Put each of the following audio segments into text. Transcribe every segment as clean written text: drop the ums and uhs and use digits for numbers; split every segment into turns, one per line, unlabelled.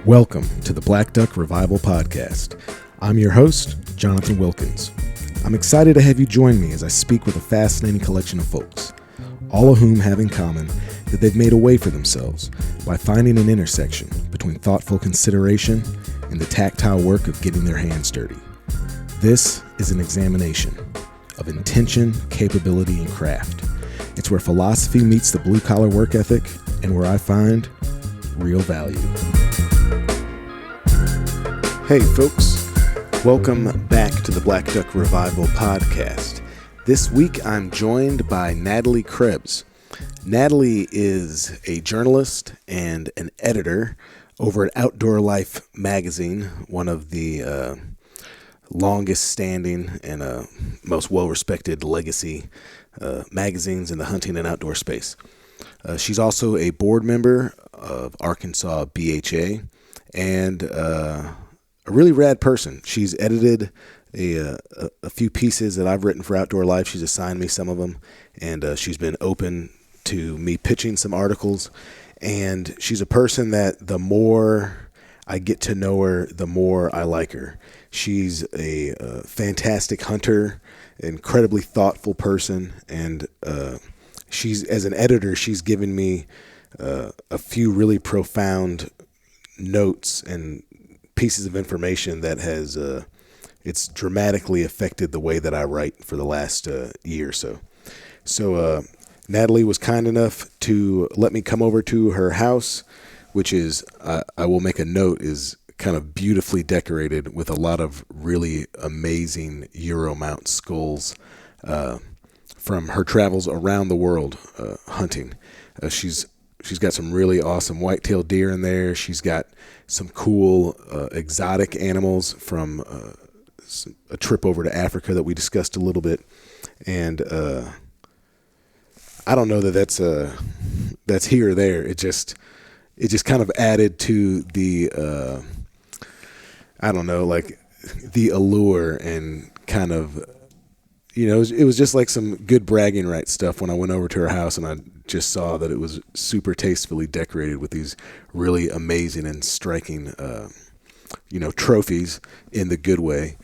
Welcome to the Black Duck Revival Podcast. I'm your host, Jonathan Wilkins. I'm excited to have you join me as I speak with a fascinating collection of folks, all of whom have in common that they've made a way for themselves by finding an intersection between thoughtful consideration and the tactile work of getting their hands dirty. This is an examination of intention, capability, and craft. It's where philosophy meets the blue-collar work ethic and where I find real value. Hey folks, welcome back to the Black Duck Revival Podcast. This week I'm joined by Natalie Krebs. Natalie is a journalist and an editor over at Outdoor Life magazine, one of the longest standing and most well-respected legacy magazines in the hunting and outdoor space. She's also a board member of Arkansas BHA and a really rad person. She's edited a few pieces that I've written for Outdoor Life. She's assigned me some of them, and she's been open to me pitching some articles. And she's a person that the more I get to know her, the more I like her. She's a fantastic hunter, incredibly thoughtful person, and she's, as an editor, she's given me a few really profound notes and pieces of information that has it's dramatically affected the way that I write for the last year or so. So Natalie was kind enough to let me come over to her house, which is, I will make a note, is kind of beautifully decorated with a lot of really amazing Euromount skulls from her travels around the world hunting. She's got some really awesome white-tailed deer in there. She's got some cool exotic animals from a trip over to Africa that we discussed a little bit. And I don't know that that's here or there. It just kind of added to the I don't know, like the allure and kind of, you know, it was just like some good bragging rights stuff when I went over to her house and I just saw that it was super tastefully decorated with these really amazing and striking, trophies in the good way,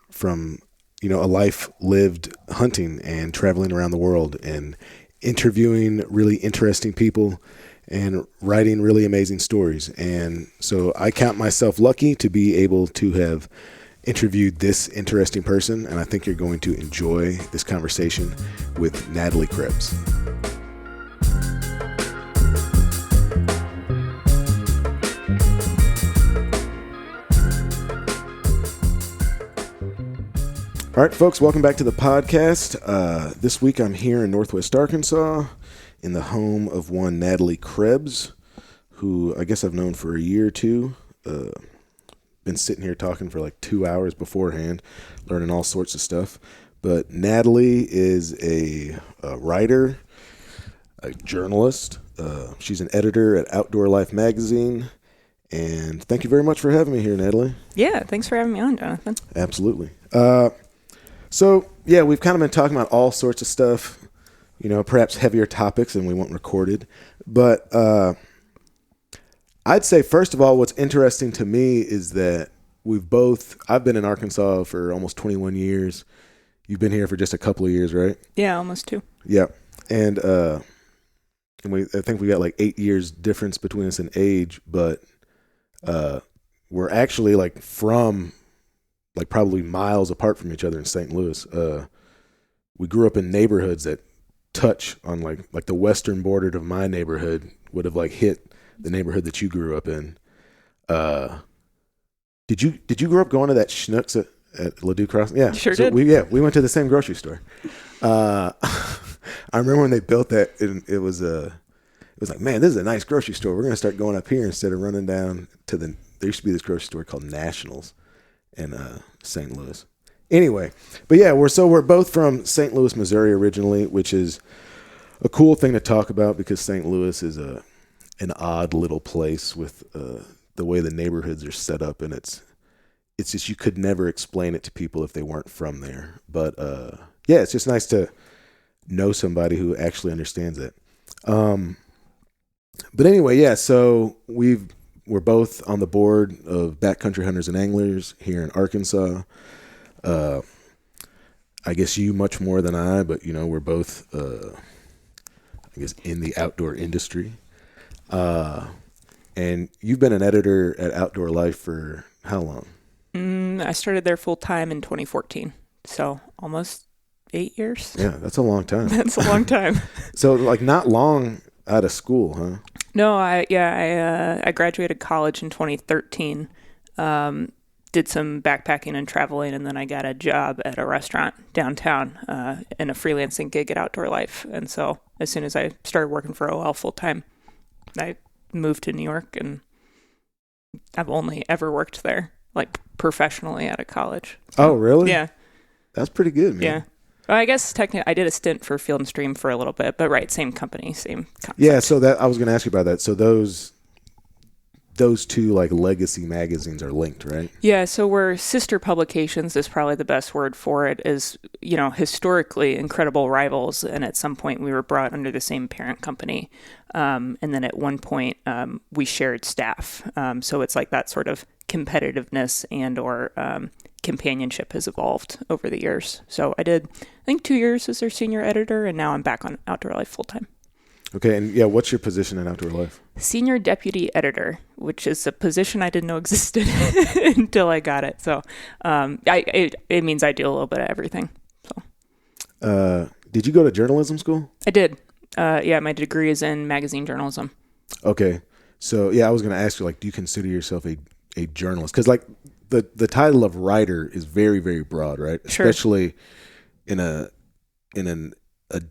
from, a life lived hunting and traveling around the world and interviewing really interesting people and writing really amazing stories. And so I count myself lucky to be able to have interviewed this interesting person, and I think you're going to enjoy this conversation with Natalie Krebs. All right, folks, welcome back to the podcast. This week I'm here in Northwest Arkansas in the home of one Natalie Krebs, who I guess I've known for a year or two. Been sitting here talking for like 2 hours beforehand, learning all sorts of stuff. But Natalie is a writer, a journalist. She's an editor at Outdoor Life magazine. And thank you very much for having me here, Natalie.
Yeah, thanks for having me on, Jonathan.
Absolutely. So, we've kind of been talking about all sorts of stuff, perhaps heavier topics than we want recorded. But I'd say, first of all, what's interesting to me is that I've been in Arkansas for almost 21 years. You've been here for just a couple of years, right?
Yeah, almost 2.
Yeah. And I think we got like 8 years difference between us in age, but we're actually from probably miles apart from each other in St. Louis. We grew up in neighborhoods that touch on like the western border of my neighborhood would have hit the neighborhood that you grew up in. Did you grow up going to that Schnucks at Ladue Crossing? Yeah,
sure did.
We went to the same grocery store. I remember when they built that, and it was like, man, this is a nice grocery store. We're gonna start going up here instead of running down to there used to be this grocery store called Nationals in St. Louis. Anyway, but yeah, we're both from St. Louis, Missouri originally, which is a cool thing to talk about because St. Louis is an odd little place with the way the neighborhoods are set up, and it's just you could never explain it to people if they weren't from there. But it's just nice to know somebody who actually understands it. But anyway, so we've we're both on the board of Backcountry Hunters and Anglers here in Arkansas. I guess you much more than I, but we're both, I guess, in the outdoor industry. And you've been an editor at Outdoor Life for how long?
I started there full time in 2014, so almost 8 years.
Yeah, that's a long time.
That's a long time.
So, not long out of school, huh?
No, I graduated college in 2013. Did some backpacking and traveling, and then I got a job at a restaurant downtown in a freelancing gig at Outdoor Life. And so as soon as I started working for OL full time, I moved to New York, and I've only ever worked there, professionally out of college.
So, oh, really?
Yeah.
That's pretty good, man.
Yeah. Well, I guess technically I did a stint for Field and Stream for a little bit, but right, same company, same concept.
Yeah, so that I was going to ask you about that. So those two legacy magazines are linked, right?
Yeah, so we're sister publications is probably the best word for it, is, historically incredible rivals, and at some point we were brought under the same parent company. And then at one point we shared staff. So it's that sort of competitiveness and or companionship has evolved over the years. So I did, I think, 2 years as their senior editor, and now I'm back on Outdoor Life full time.
Okay, and what's your position in Outdoor Life?
Senior deputy editor, which is a position I didn't know existed until I got it. So it means I do a little bit of everything. So,
did you go to journalism school?
I did. My degree is in magazine journalism.
Okay, so I was going to ask you, do you consider yourself a journalist? Because the title of writer is very, very broad, right?
Sure.
Especially in a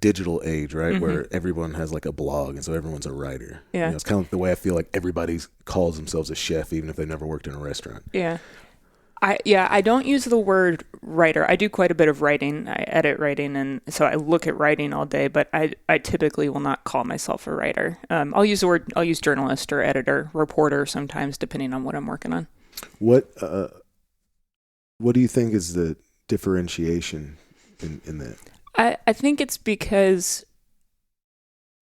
digital age, right? Mm-hmm. Where everyone has a blog, and so everyone's a writer.
Yeah.
It's kind of the way I feel everybody calls themselves a chef, even if they've never worked in a restaurant.
Yeah. I don't use the word writer. I do quite a bit of writing. I edit writing, and so I look at writing all day, but I typically will not call myself a writer. I'll use journalist or editor, reporter sometimes, depending on what I'm working on.
What do you think is the differentiation in that?
I think it's because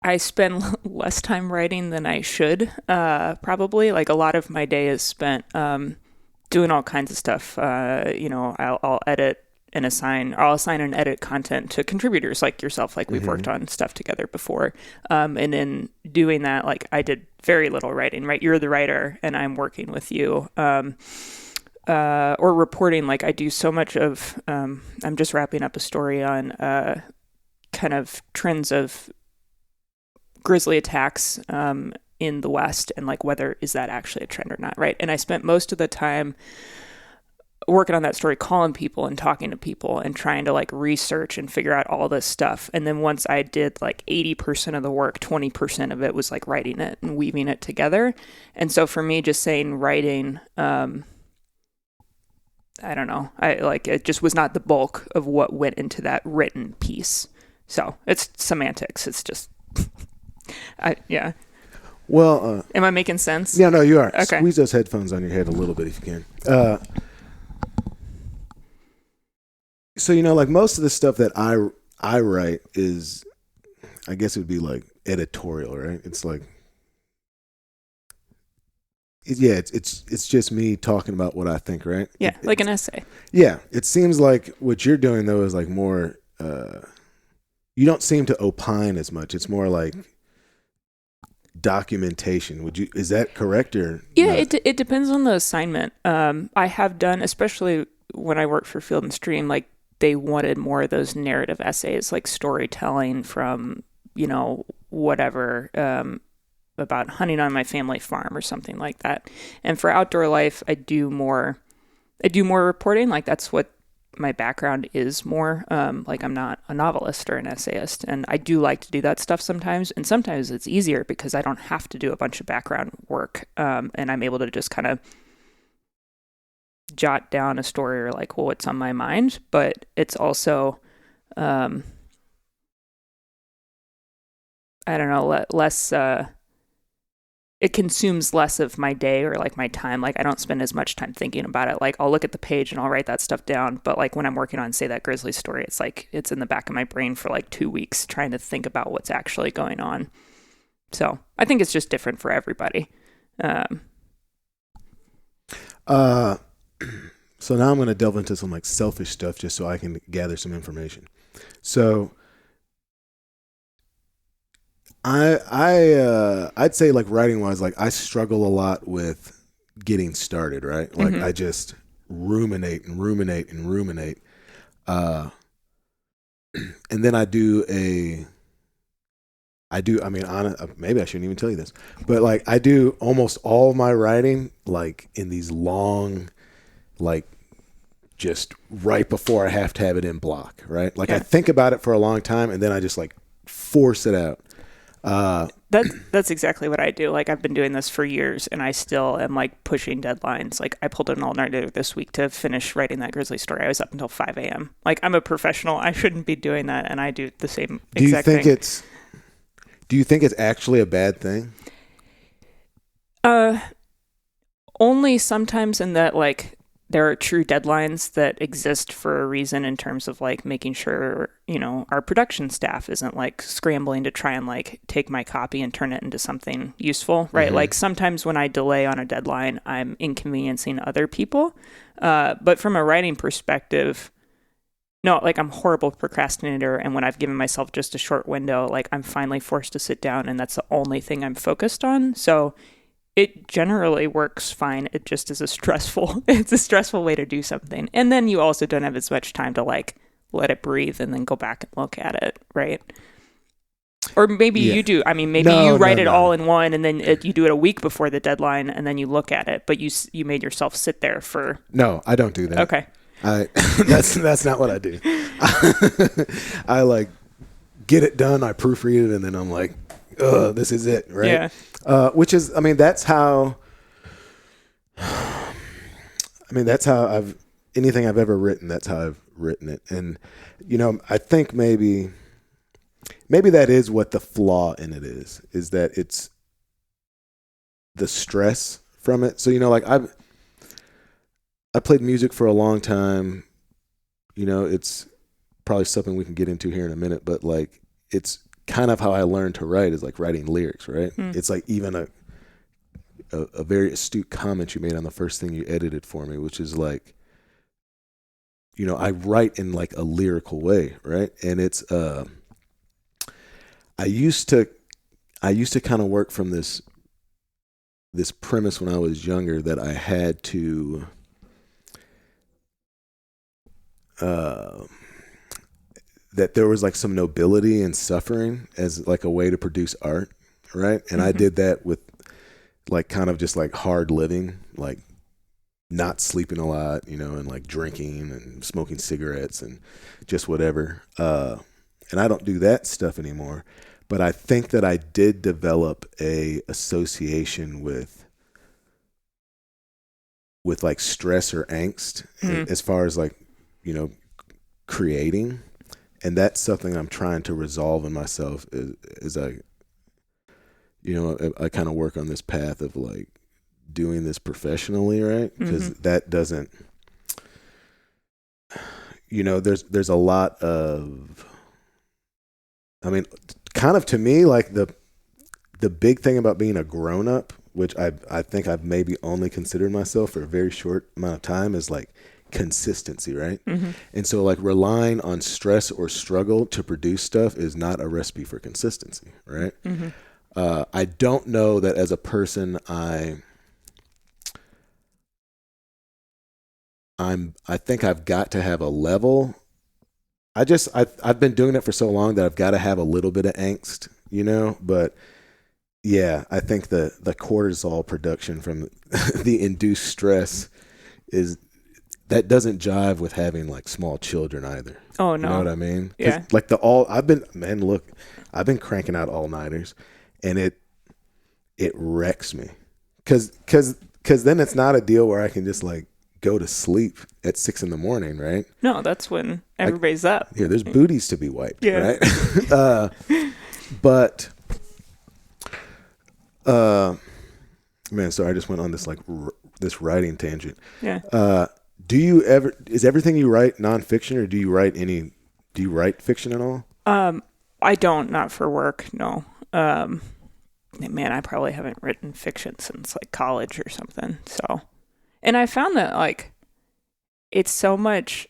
I spend less time writing than I should, probably. A lot of my day is spent doing all kinds of stuff. I'll edit and I'll assign and edit content to contributors like yourself, we've
mm-hmm.
worked on stuff together before. And in doing that, I did very little writing, right? You're the writer and I'm working with you. Or reporting, I do so much of, I'm just wrapping up a story on kind of trends of grizzly attacks in the West, and whether is that actually a trend or not, right? And I spent most of the time working on that story, calling people and talking to people and trying to research and figure out all this stuff. And then once I did 80% of the work, 20% of it was writing it and weaving it together. And so for me, just saying writing, I don't know. It just was not the bulk of what went into that written piece. So it's semantics. It's just, yeah.
Well,
am I making sense?
Yeah, no, you are.
Okay.
Squeeze those headphones on your head a little bit if you can. So most of the stuff that I write is, I guess it would be editorial, right? It's it's just me talking about what I think, right?
Yeah, an essay.
Yeah, it seems like what you're doing though is more. You don't seem to opine as much. It's more documentation. Is that correct or?
Yeah, it depends on the assignment. I have done, especially when I worked for Field and Stream, they wanted more of those narrative essays, storytelling from whatever. About hunting on my family farm or something like that. And for Outdoor Life, I do more reporting. That's what my background is more. I'm not a novelist or an essayist, and I do like to do that stuff sometimes. And sometimes it's easier because I don't have to do a bunch of background work, and I'm able to just kind of jot down a story or what's on my mind. But it's also, I don't know, less. It consumes less of my day or my time. I don't spend as much time thinking about it. I'll look at the page and I'll write that stuff down. But when I'm working on, say, that grizzly story, it's it's in the back of my brain for 2 weeks trying to think about what's actually going on. So I think it's just different for everybody.
Uh, so now I'm going to delve into some like selfish stuff just so I can gather some information. So I'd say like writing wise, like I struggle a lot with getting started, right? Like I just ruminate and ruminate and ruminate. And then maybe I shouldn't even tell you this, but like I do almost all my writing like in these long, like just right before I have to have it in block, right? Like I think about it for a long time and then I just like force it out.
That's exactly what I do. Like I've been doing this for years and I still am like pushing deadlines. Like I pulled an all-nighter this week to finish writing that Grizzly story. I was up until 5 a.m. Like I'm a professional. I shouldn't be doing that. And I do the same exact thing.
Do you think it's actually a bad thing?
Only sometimes in that like there are true deadlines that exist for a reason in terms of like making sure, you know, our production staff isn't like scrambling to try and like take my copy and turn it into something useful, right? Like sometimes when I delay on a deadline, I'm inconveniencing other people. But from a writing perspective, no, like I'm a horrible procrastinator. And when I've given myself just a short window, like I'm finally forced to sit down and that's the only thing I'm focused on. So it generally works fine. It just is it's a stressful way to do something. And then you also don't have as much time to like let it breathe and then go back and look at it, right? Or maybe you do. I mean, maybe you write it all in one and then you do it a week before the deadline and then you look at it, but you made yourself sit there for...
No, I don't do that.
Okay.
That's not what I do. I like get it done, I proofread it, and then I'm like, this is it, right?
Yeah.
Which is, that's how anything I've ever written, that's how I've written it. And, you know, I think maybe that is what the flaw in it is that it's the stress from it. So, you know, like I played music for a long time. You know, it's probably something we can get into here in a minute, but like it's kind of how I learned to write is like writing lyrics, right? It's like even a very astute comment you made on the first thing you edited for me, which is like, you know, I write in like a lyrical way, right? And it's I used to kind of work from this premise when I was younger that I had to that there was like some nobility in suffering as like a way to produce art, right? And I did that with like kind of just like hard living, like not sleeping a lot, you know, and like drinking and smoking cigarettes and just whatever. And I don't do that stuff anymore. But I think that I did develop a association with like stress or angst as far as like, you know, creating. And that's something I'm trying to resolve in myself as I, you know, I kind of work on this path of like doing this professionally, right? Because that doesn't, you know, there's a lot of, I mean, kind of to me, like the big thing about being a grown up, which I think I've maybe only considered myself for a very short amount of time, is like consistency, right? And so like relying on stress or struggle to produce stuff is not a recipe for consistency, right? I don't know that as a person I think I've got to have a level. I've been doing it for so long that I've got to have a little bit of angst, you know, but yeah, I think the cortisol production from the induced stress that doesn't jive with having like small children either.
Oh no.
You know what I mean?
Yeah.
Like I've been cranking out all-nighters and it wrecks me. Cause then it's not a deal where I can just like go to sleep at 6 a.m, right?
No, that's when everybody's up.
Yeah, there's booties to be wiped,
yeah.
Right? But man, sorry, I just went on this like this writing tangent.
Yeah.
Is everything you write nonfiction, or do you write fiction at all?
I don't, not for work, no. Man, I probably haven't written fiction since like college or something. So And I found that like it's so much.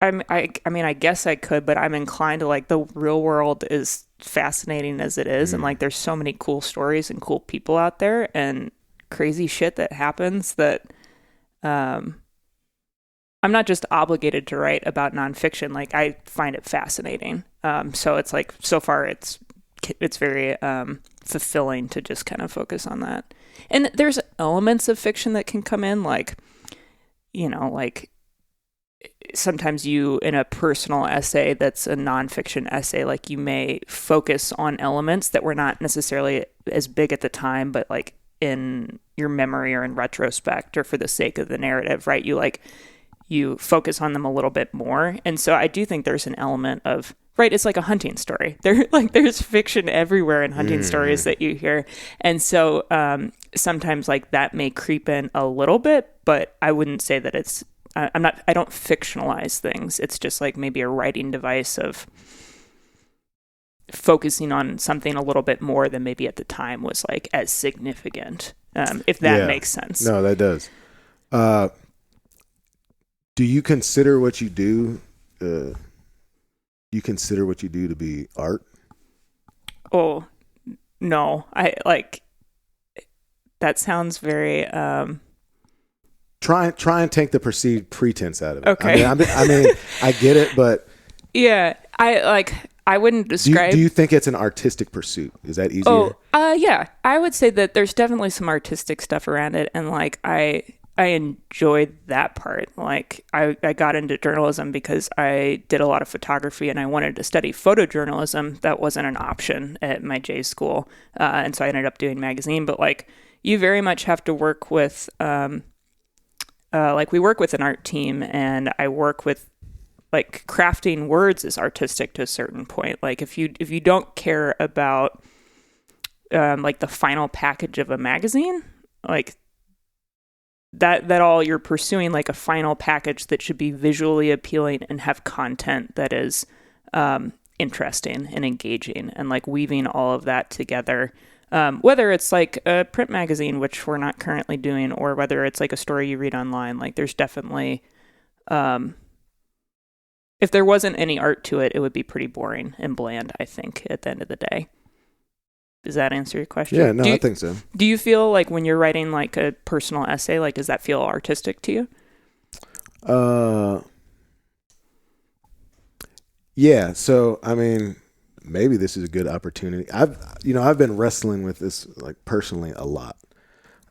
I mean, I guess I could, but I'm inclined to like the real world is fascinating as it is, and like there's so many cool stories and cool people out there and crazy shit that happens that um, I'm not just obligated to write about nonfiction. Like I find it fascinating. So it's like so far it's very fulfilling to just kind of focus on that. And there's elements of fiction that can come in, like like sometimes you in a personal essay that's a nonfiction essay, like you may focus on elements that were not necessarily as big at the time, but like in your memory or in retrospect or for the sake of the narrative, right? You focus on them a little bit more. And so I do think there's an element of, right, it's like a hunting story. There's fiction everywhere in hunting stories that you hear. And so sometimes like that may creep in a little bit, but I wouldn't say that I don't fictionalize things. It's just like maybe a writing device of focusing on something a little bit more than maybe at the time was like as significant, if that makes sense.
No, that does. Do you consider what you do? You consider what you do to be art?
Oh, no. I like that sounds very.
Try and take the perceived pretense out of it.
Okay.
I mean, I get it, but
yeah, I wouldn't describe.
Do you think it's an artistic pursuit? Is that easier?
Yeah. I would say that there's definitely some artistic stuff around it, and like I enjoyed that part. Like I got into journalism because I did a lot of photography and I wanted to study photojournalism. That wasn't an option at my J school, and so I ended up doing magazine. But like you very much have to work with. Like we work with an art team, and I work with like crafting words is artistic to a certain point. Like if you don't care about like the final package of a magazine, like that all you're pursuing like a final package that should be visually appealing and have content that is interesting and engaging, and like weaving all of that together. Whether it's like a print magazine, which we're not currently doing, or whether it's like a story you read online, like there's definitely, if there wasn't any art to it, it would be pretty boring and bland, I think, at the end of the day. Does that answer your question?
Yeah, no, I think so.
Do you feel like when you're writing like a personal essay, like does that feel artistic to you?
Yeah. So, I mean, maybe this is a good opportunity. I've been wrestling with this like personally a lot,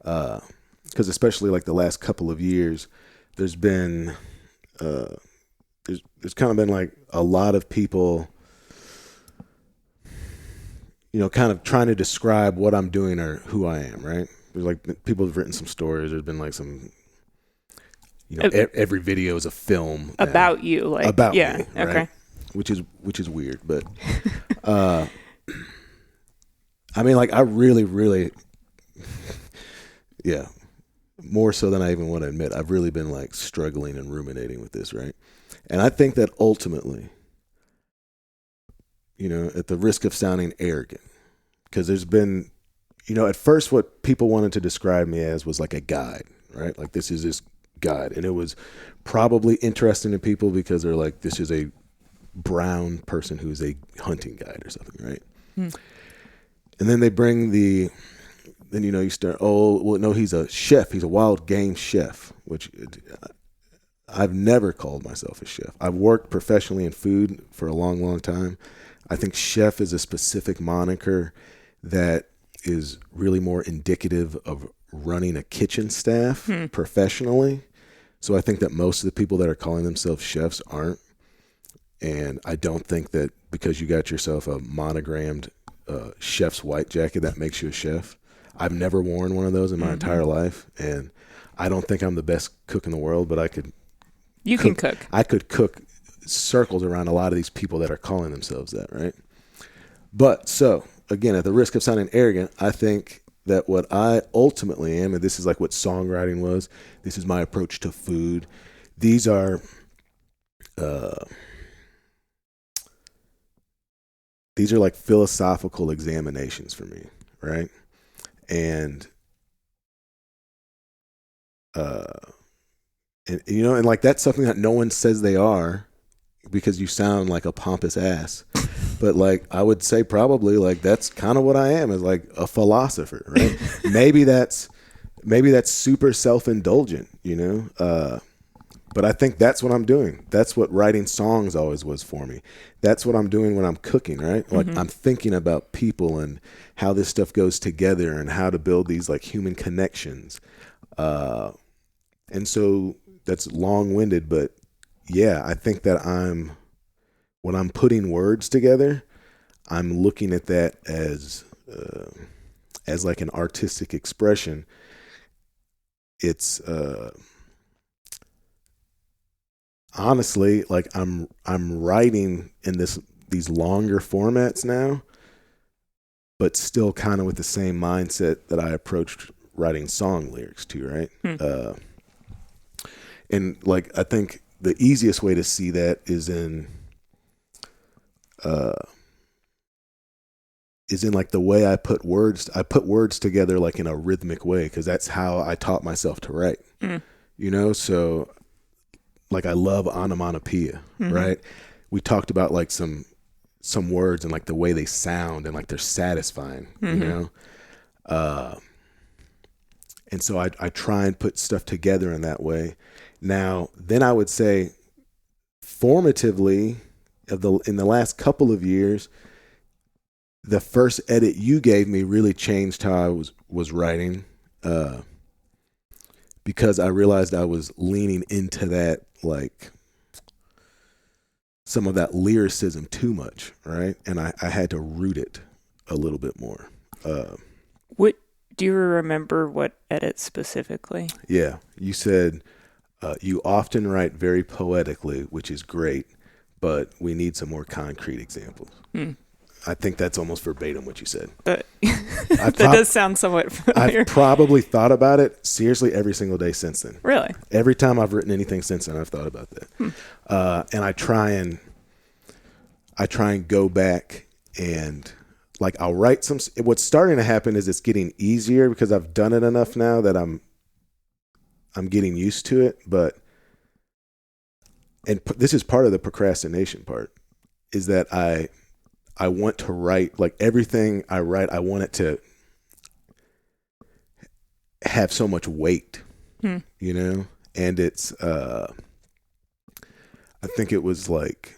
because especially like the last couple of years, there's been there's kind of been like a lot of people, kind of trying to describe what I'm doing or who I am. Right? There's like people have written some stories. There's been like some. Every video is a film
about you, like
about
me,
right?
Okay.
Which is weird, but I mean, like I really, yeah, more so than I even want to admit, I've really been like struggling and ruminating with this, right? And I think that ultimately, at the risk of sounding arrogant, because there's been, at first what people wanted to describe me as was like a guide, right? Like this is this guide, and it was probably interesting to people because they're like, this is a brown person who's a hunting guide or something, right? And then they bring you start, no, he's a chef. He's a wild game chef, which I've never called myself a chef. I've worked professionally in food for a long, long time. I think chef is a specific moniker that is really more indicative of running a kitchen staff professionally. So I think that most of the people that are calling themselves chefs aren't. And I don't think that because you got yourself a monogrammed chef's white jacket, that makes you a chef. I've never worn one of those in my entire life. And I don't think I'm the best cook in the world, but I could.
You can cook.
I could cook circles around a lot of these people that are calling themselves that, right? But so, again, at the risk of sounding arrogant, I think that what I ultimately am, and this is like what songwriting was, this is my approach to food. These are like philosophical examinations for me, right? And And you know, and like that's something that no one says they are, because you sound like a pompous ass. But like I would say probably like that's kind of what I am, is like a philosopher, right? maybe that's super self-indulgent, you know? But I think that's what I'm doing. That's what writing songs always was for me. That's what I'm doing when I'm cooking, right? Like I'm thinking about people and how this stuff goes together and how to build these like human connections. And so that's long-winded, but yeah, I think that when I'm putting words together, I'm looking at that as like an artistic expression. It's honestly like I'm writing in these longer formats now, but still kind of with the same mindset that I approached writing song lyrics to, right? And like I think the easiest way to see that is in like the way I put words together like in a rhythmic way, because that's how I taught myself to write. You know, so like I love onomatopoeia, right? We talked about like some words and like the way they sound and like they're satisfying, you know? And so I try and put stuff together in that way. Now, then I would say formatively in the last couple of years, the first edit you gave me really changed how I was writing, because I realized I was leaning into that, like some of that lyricism too much, right? And I had to root it a little bit more.
What do you remember? What edit specifically?
Yeah, you said you often write very poetically, which is great, but we need some more concrete examples. I think that's almost verbatim what you said.
That does sound somewhat familiar.
I've probably thought about it seriously every single day since then.
Really?
Every time I've written anything since then, I've thought about that. And I try and go back and like I'll write some. What's starting to happen is it's getting easier because I've done it enough now that I'm getting used to it. And this is part of the procrastination part, is that I want to write, like everything I write, I want it to have so much weight, you know? And it's, I think it was like,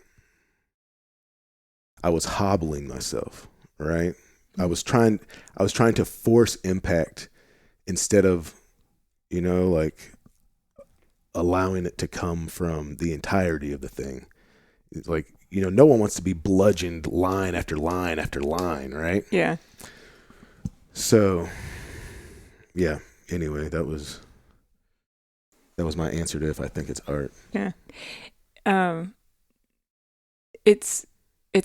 I was hobbling myself, right? I was trying to force impact instead of, you know, like allowing it to come from the entirety of the thing. It's like, you know, no one wants to be bludgeoned line after line after line, right?
Yeah.
So, yeah. Anyway, that was my answer to if I think it's art.
Yeah. It's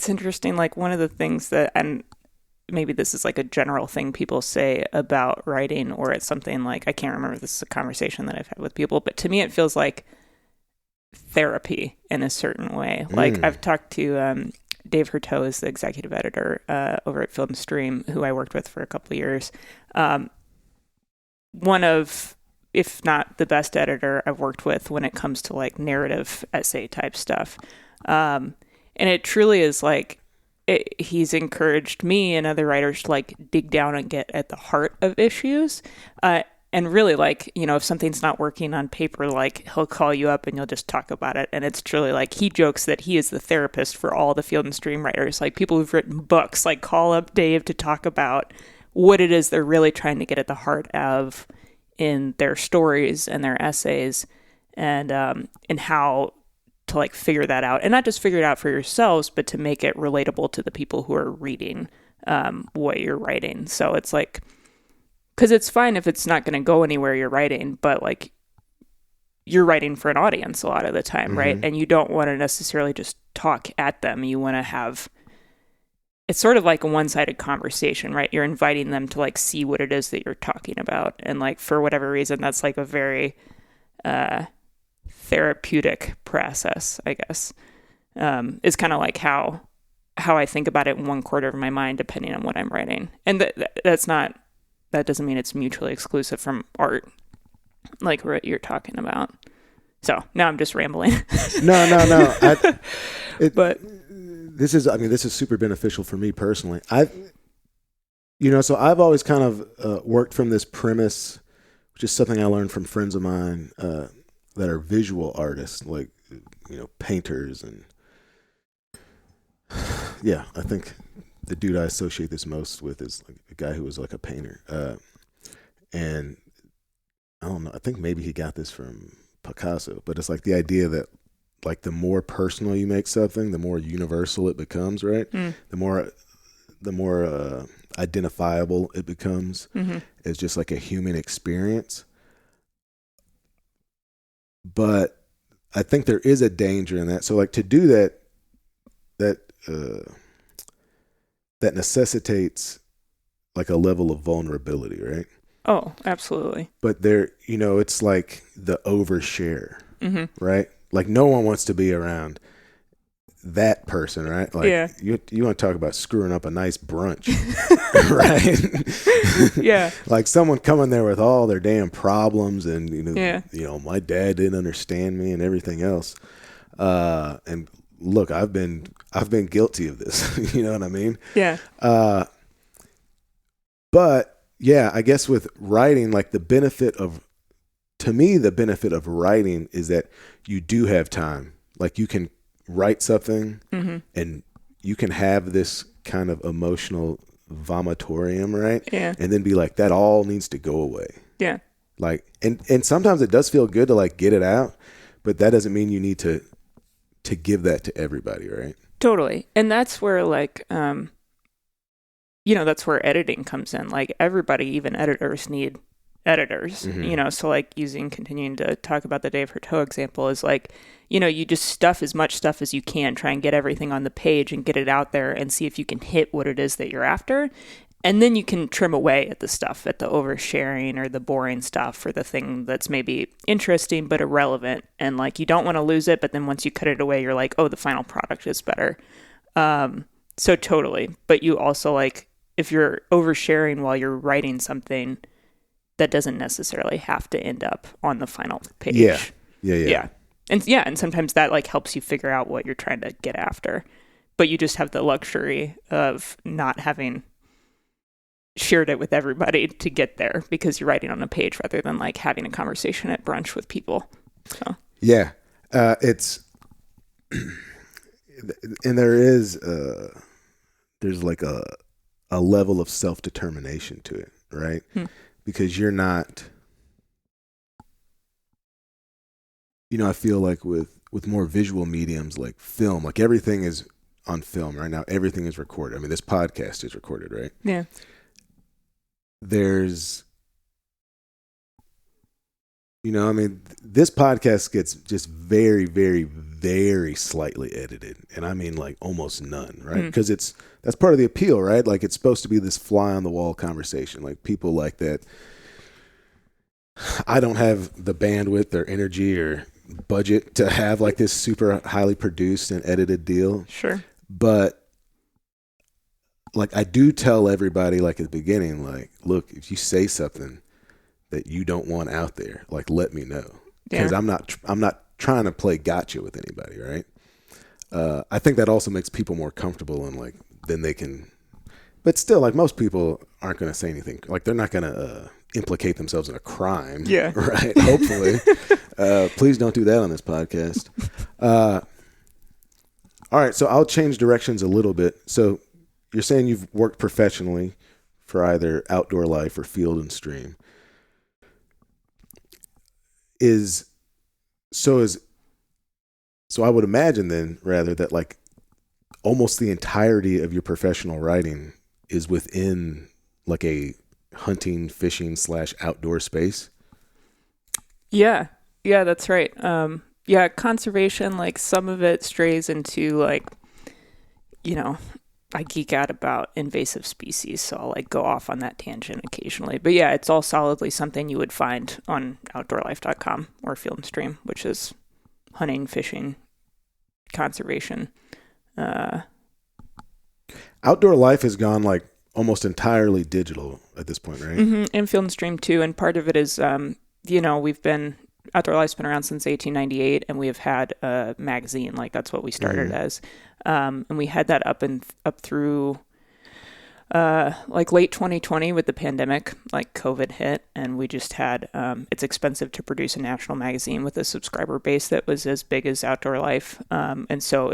interesting. Like one of the things that, and maybe this is like a general thing people say about writing, or it's something like, I can't remember if this is a conversation that I've had with people, but to me it feels like therapy in a certain way. Like I've talked to Dave Hurteau, is the executive editor over at Field and Stream, who I worked with for a couple of years. One of, if not the best editor I've worked with when it comes to like narrative essay type stuff. And it truly is like, he's encouraged me and other writers to like dig down and get at the heart of issues. And really, like, you know, if something's not working on paper, like he'll call you up and you'll just talk about it. And it's truly like, he jokes that he is the therapist for all the Field and Stream writers, like people who've written books, like call up Dave to talk about what it is they're really trying to get at the heart of in their stories and their essays, and how to like figure that out, and not just figure it out for yourselves, but to make it relatable to the people who are reading what you're writing. So it's like, because it's fine if it's not going to go anywhere you're writing, but like you're writing for an audience a lot of the time, right? And you don't want to necessarily just talk at them. You want to have, it's sort of like a one-sided conversation, right? You're inviting them to like see what it is that you're talking about. And like, for whatever reason, that's like a very therapeutic process, I guess. Is kind of like how I think about it in one quarter of my mind, depending on what I'm writing. And that doesn't mean it's mutually exclusive from art. like what you're talking about. So now I'm just rambling.
No.
But
this is super beneficial for me personally. So I've always kind of worked from this premise, which is something I learned from friends of mine that are visual artists, like, painters. And yeah, I think the dude I associate this most with is like a guy who was like a painter. And I don't know, I think maybe he got this from Picasso, but it's like the idea that like the more personal you make something, the more universal it becomes, right? The more identifiable it becomes as just like a human experience. But I think there is a danger in that. So like to do that necessitates like a level of vulnerability, right?
Oh, absolutely.
But there, it's like the overshare, right? Like no one wants to be around that person, right? Like you want to talk about screwing up a nice brunch, right?
Yeah.
Like someone coming there with all their damn problems and, my dad didn't understand me and everything else. And look, I've been guilty of this, you know what I mean?
Yeah.
But yeah, I guess with writing, like the benefit of writing is that you do have time. Like you can write something and you can have this kind of emotional vomitorium, right?
Yeah.
And then be like, that all needs to go away.
Yeah.
Like, and sometimes it does feel good to like get it out, but that doesn't mean you need to give that to everybody, right?
Totally. And that's where like, that's where editing comes in. Like everybody, even editors, need editors, so like continuing to talk about the Dave Hurteau example is like, you just stuff as much stuff as you can, try and get everything on the page and get it out there and see if you can hit what it is that you're after. And then you can trim away at the stuff, at the oversharing or the boring stuff or the thing that's maybe interesting but irrelevant. And like, you don't want to lose it, but then once you cut it away, you're like, oh, the final product is better. So totally. But you also like, if you're oversharing while you're writing something, that doesn't necessarily have to end up on the final page. Yeah. And sometimes that like helps you figure out what you're trying to get after, but you just have the luxury of not having shared it with everybody to get there because you're writing on a page rather than like having a conversation at brunch with people. So
yeah, it's and there's like a level of self-determination to it, right? Because you're not, I feel like with more visual mediums like film, like everything is on film right now. Everything is recorded. I mean, this podcast is recorded, right?
Yeah.
There's, this podcast gets just very, very, very slightly edited. And I mean like almost none, right? Because that's part of the appeal, right? Like it's supposed to be this fly on the wall conversation. Like people like that. I don't have the bandwidth or energy or budget to have like this super highly produced and edited deal.
Sure.
But like I do tell everybody like at the beginning, like, look, if you say something that you don't want out there, like let me know. Because I'm not trying to play gotcha with anybody, right? I think that also makes people more comfortable and like then they can, but still like most people aren't going to say anything. Like they're not going to implicate themselves in a crime.
Yeah.
Right. Hopefully. Please don't do that on this podcast. All right. So I'll change directions a little bit. So you're saying you've worked professionally for either Outdoor Life or Field and Stream. So I would imagine then rather that like almost the entirety of your professional writing is within like a hunting, fishing / outdoor space. Yeah,
that's right. Conservation, like some of it strays into like, I geek out about invasive species, so I'll like go off on that tangent occasionally. But yeah, it's all solidly something you would find on outdoorlife.com or Field and Stream, which is hunting, fishing, conservation.
Outdoor Life has gone like almost entirely digital at this point, right?
And Field and Stream too. And part of it is Outdoor Life's been around since 1898, and we have had a magazine. Like, that's what we started as. And we had that up through like late 2020 with the pandemic, like COVID hit, and we just had, it's expensive to produce a national magazine with a subscriber base that was as big as Outdoor Life. And so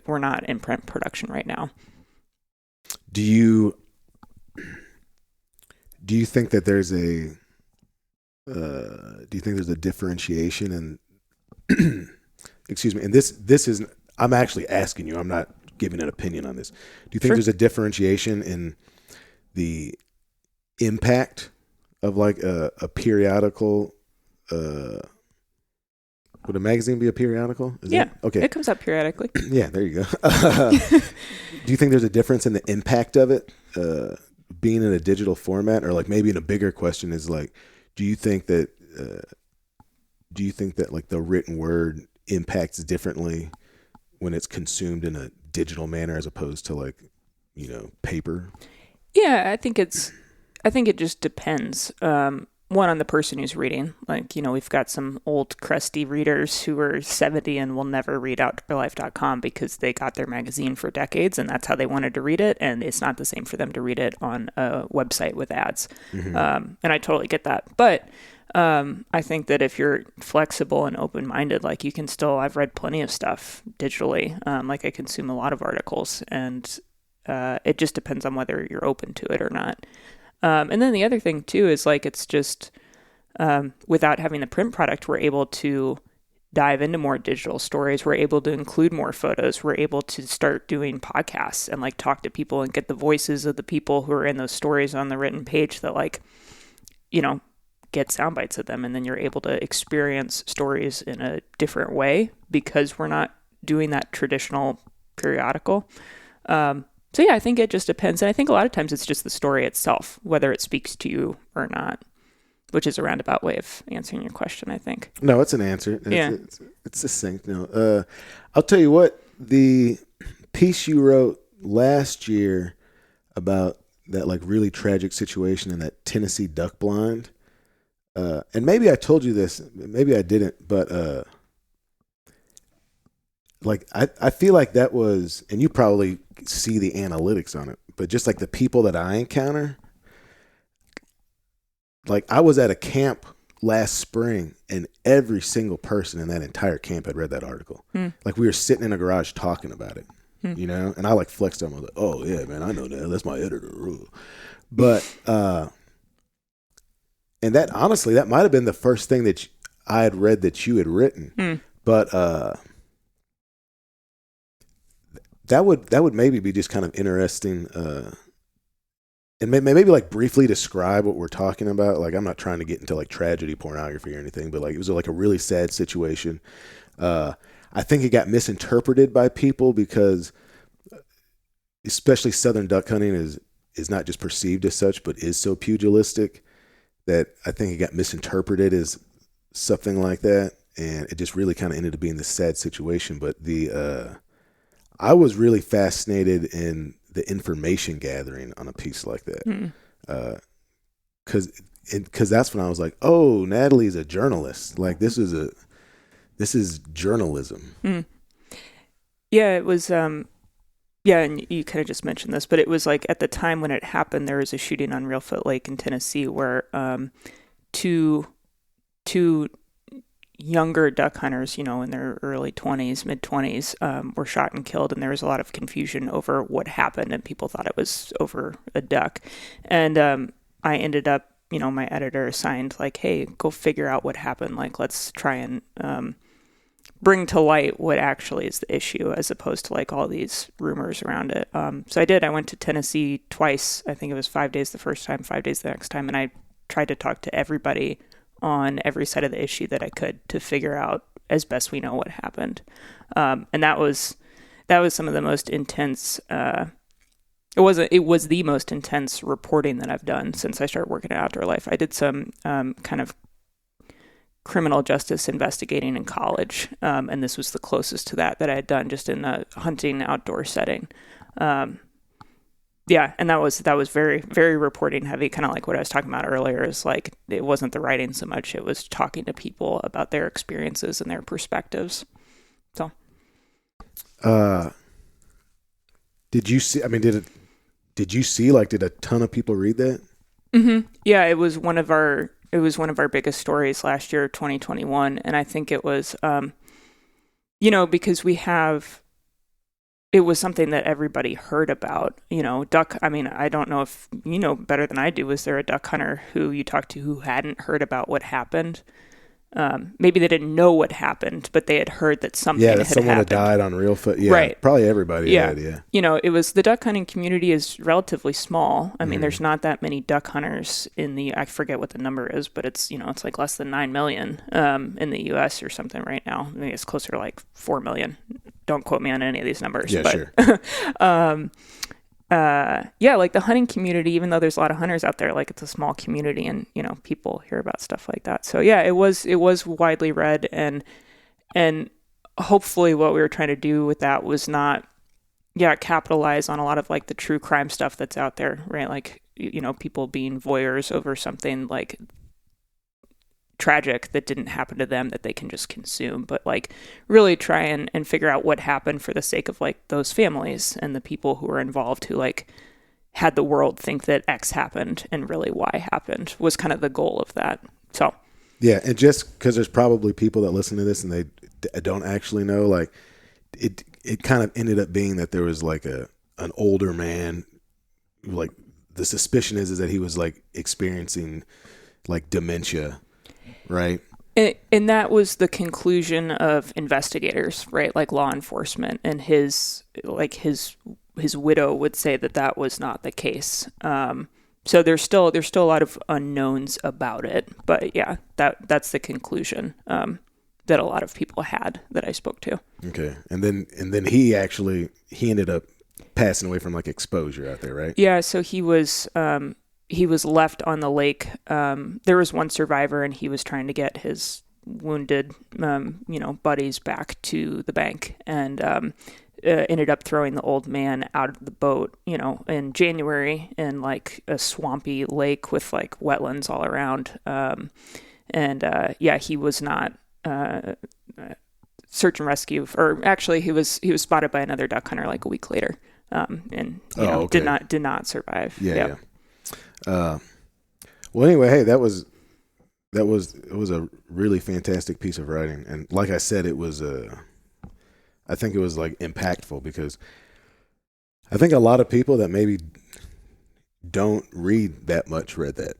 we're not in print production right now.
Do you think that there's a differentiation in excuse me, and this is, I'm actually asking you, I'm not giving an opinion on this. Do you think there's a differentiation in the impact of like a periodical, would a magazine be a periodical?
Okay. It comes out periodically.
Yeah, there you go. Do you think there's a difference in the impact of it being in a digital format, or like maybe in a bigger question is like, do you think that like the written word impacts differently when it's consumed in a digital manner as opposed to like, paper?
Yeah, I think it just depends. One, on the person who's reading. Like, we've got some old crusty readers who are 70 and will never read outdoorlife.com because they got their magazine for decades and that's how they wanted to read it. And it's not the same for them to read it on a website with ads. Mm-hmm. And I totally get that. But I think that if you're flexible and open-minded, like you can still, I've read plenty of stuff digitally. Like I consume a lot of articles, and it just depends on whether you're open to it or not. And then the other thing too is like, it's just, without having the print product, we're able to dive into more digital stories. We're able to include more photos. We're able to start doing podcasts and like talk to people and get the voices of the people who are in those stories on the written page that like, get sound bites of them. And then you're able to experience stories in a different way because we're not doing that traditional periodical. So yeah, I think it just depends. And I think a lot of times it's just the story itself, whether it speaks to you or not, which is a roundabout way of answering your question, I think.
No, it's an answer.
Yeah.
It's succinct. No, I'll tell you what, the piece you wrote last year about that like really tragic situation in that Tennessee duck blind, and maybe I told you this, maybe I didn't, but like I feel like that was, and you probably see the analytics on it, but just like the people that I encounter, like I was at a camp last spring and every single person in that entire camp had read that article. Like we were sitting in a garage talking about it, and I like flexed on them. I was like, oh yeah, man, I know that. That's my editor. But, and that honestly, that might've been the first thing that I had read that you had written, but, that would maybe be just kind of interesting, and maybe like briefly describe what we're talking about. Like I'm not trying to get into like tragedy pornography or anything, but like it was like a really sad situation. I think it got misinterpreted by people because, especially southern duck hunting is not just perceived as such, but is so pugilistic that I think it got misinterpreted as something like that, and it just really kind of ended up being this sad situation. But I was really fascinated in the information gathering on a piece like that. Cause that's when I was like, oh, Natalie's a journalist. Like this is journalism.
Yeah, it was, and you kind of just mentioned this, but it was like at the time when it happened, there was a shooting on Reelfoot Lake in Tennessee where, two younger duck hunters, in their early 20s, mid 20s, were shot and killed. And there was a lot of confusion over what happened and people thought it was over a duck. And, I ended up, my editor assigned like, hey, go figure out what happened. Like, let's try and, bring to light what actually is the issue as opposed to like all these rumors around it. So I did, I went to Tennessee twice. I think it was 5 days the first time, 5 days the next time. And I tried to talk to everybody on every side of the issue that I could to figure out as best we know what happened. And that was some of the most intense, it was the most intense reporting that I've done since I started working at Outdoor Life. I did some kind of criminal justice investigating in college, and this was the closest to that I had done just in a hunting outdoor setting. Yeah, and that was very, very reporting heavy, kind of like what I was talking about earlier. Is like it wasn't the writing so much; it was talking to people about their experiences and their perspectives. So,
did you see? I mean, did you see? Like, did a ton of people read that?
mm-hmm. Yeah, it was one of our biggest stories last year, 2021, and I think it was, because it was something that everybody heard about, duck. I mean, I don't know if you know better than I do. Was there a duck hunter who you talked to who hadn't heard about what happened? Maybe they didn't know what happened, but they had heard that something had
someone
happened.
had died on real foot. Yeah,
right.
Probably everybody had, yeah.
It was the duck hunting community is relatively small. I mean, there's not that many duck hunters I forget what the number is, but it's, it's like less than 9 million in the U.S. or something right now. Maybe it's closer to like 4 million. Don't quote me on any of these numbers.
Yeah,
but,
sure.
Like the hunting community, even though there's a lot of hunters out there, like it's a small community and, people hear about stuff like that. So yeah, it was widely read and hopefully what we were trying to do with that was not, capitalize on a lot of like the true crime stuff that's out there, right? Like, people being voyeurs over something like tragic that didn't happen to them that they can just consume, but like really try and figure out what happened for the sake of like those families and the people who were involved who like had the world think that X happened and really Y happened was kind of the goal of that. So
yeah, and just because there's probably people that listen to this and they don't actually know, like it kind of ended up being that there was like an older man, like the suspicion is that he was like experiencing like dementia. Right.
And that was the conclusion of investigators, right? Like law enforcement, and his widow would say that was not the case. So there's still a lot of unknowns about it, but yeah, that's the conclusion that a lot of people had that I spoke to.
Okay, and then he ended up passing away from like exposure out there, right?
Yeah. So he was left on the lake. There was one survivor, and he was trying to get his wounded, buddies back to the bank, and ended up throwing the old man out of the boat, in January in like a swampy lake with like wetlands all around. He was not search and rescue, or actually he was spotted by another duck hunter like a week later,
okay.
did not survive.
Yeah. Well, anyway, hey, it was a really fantastic piece of writing, and like I said, I think it was like impactful because I think a lot of people that maybe don't read that much read that,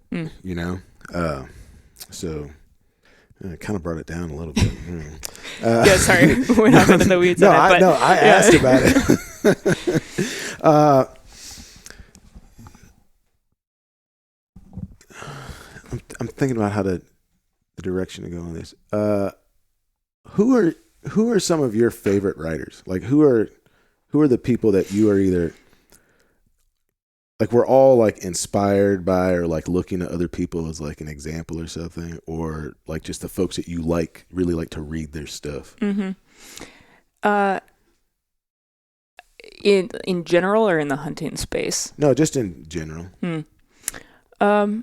so it kind of brought it down a little bit.
Yeah, sorry, we're not into the weeds.
I asked about it. I'm thinking about the direction to go on this. Who are some of your favorite writers? Like who are the people that you are either like we're all like inspired by or like looking at other people as like an example or something, or like just the folks that you really like to read their stuff?
Mm-hmm. In general or in the hunting space?
No, just in general.
I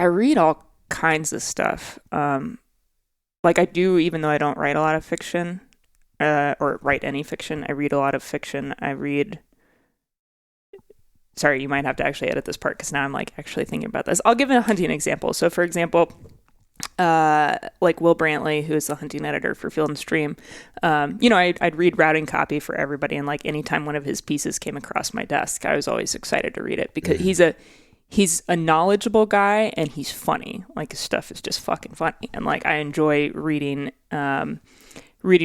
read all kinds of stuff. Like I do, even though I don't write a lot of fiction, or write any fiction, I read a lot of fiction. Sorry, you might have to actually edit this part because now I'm like actually thinking about this. I'll give a hunting example. So for example, like Will Brantley, who is the hunting editor for Field and Stream, I'd read routing copy for everybody, and like anytime one of his pieces came across my desk, I was always excited to read it because he's a knowledgeable guy and he's funny. Like his stuff is just fucking funny, and like I enjoy reading a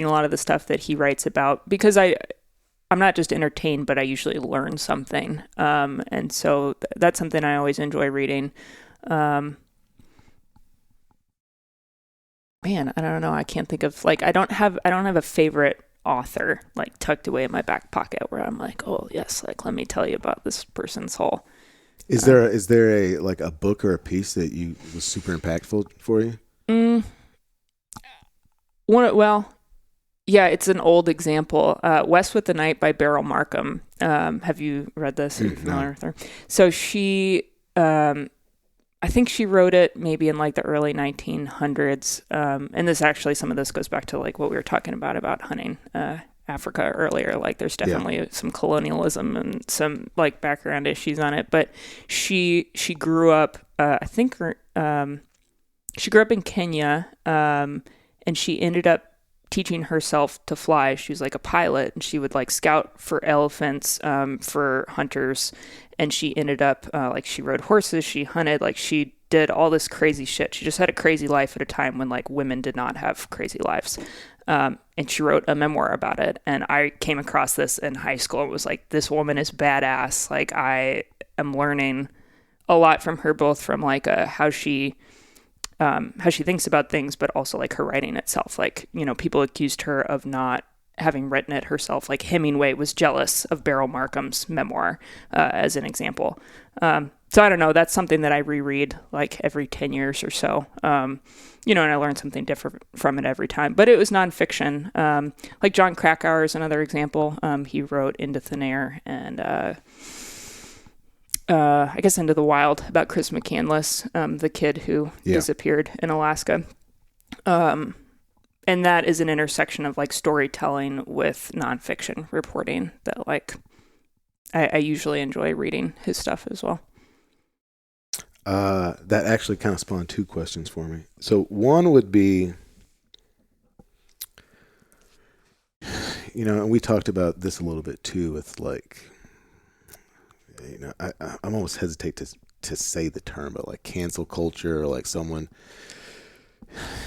lot of the stuff that he writes about because I'm not just entertained, but I usually learn something, and so that's something I always enjoy reading. Man, I don't know. I can't think of like I don't have a favorite author like tucked away in my back pocket where I'm like, oh yes, like let me tell you about this person's whole.
Is there a like a book or a piece that was super impactful for you?
Yeah, it's an old example. West with the Night by Beryl Markham. Have you read this? Are you familiar with her? So she, I think she wrote it maybe in like the early 1900s. And this actually, some of this goes back to like what we were talking about hunting Africa earlier. Like there's definitely some colonialism and some like background issues on it. But she grew up, she grew up in Kenya, and she ended up teaching herself to fly. She was like a pilot, and she would like scout for elephants, for hunters. And she ended up like she rode horses, she hunted, like she did all this crazy shit. She just had a crazy life at a time when like women did not have crazy lives. And she wrote a memoir about it. And I came across this in high school. It was like, this woman is badass. Like I am learning a lot from her, both from like how she thinks about things, but also like her writing itself. Like, you know, people accused her of not having written it herself. Like Hemingway was jealous of Beryl Markham's memoir, as an example. So I don't know, that's something that I reread like every 10 years or so. You know, and I learn something different from it every time, but it was nonfiction. Like John Krakauer is another example. He wrote Into Thin Air and, I guess Into the Wild about Chris McCandless, the kid who disappeared in Alaska. And that is an intersection of like storytelling with nonfiction reporting that like I usually enjoy reading his stuff as well.
That actually kind of spawned two questions for me. So one would be, you know, and we talked about this a little bit too with like, you know, I'm almost hesitate to say the term, but like cancel culture, or like someone,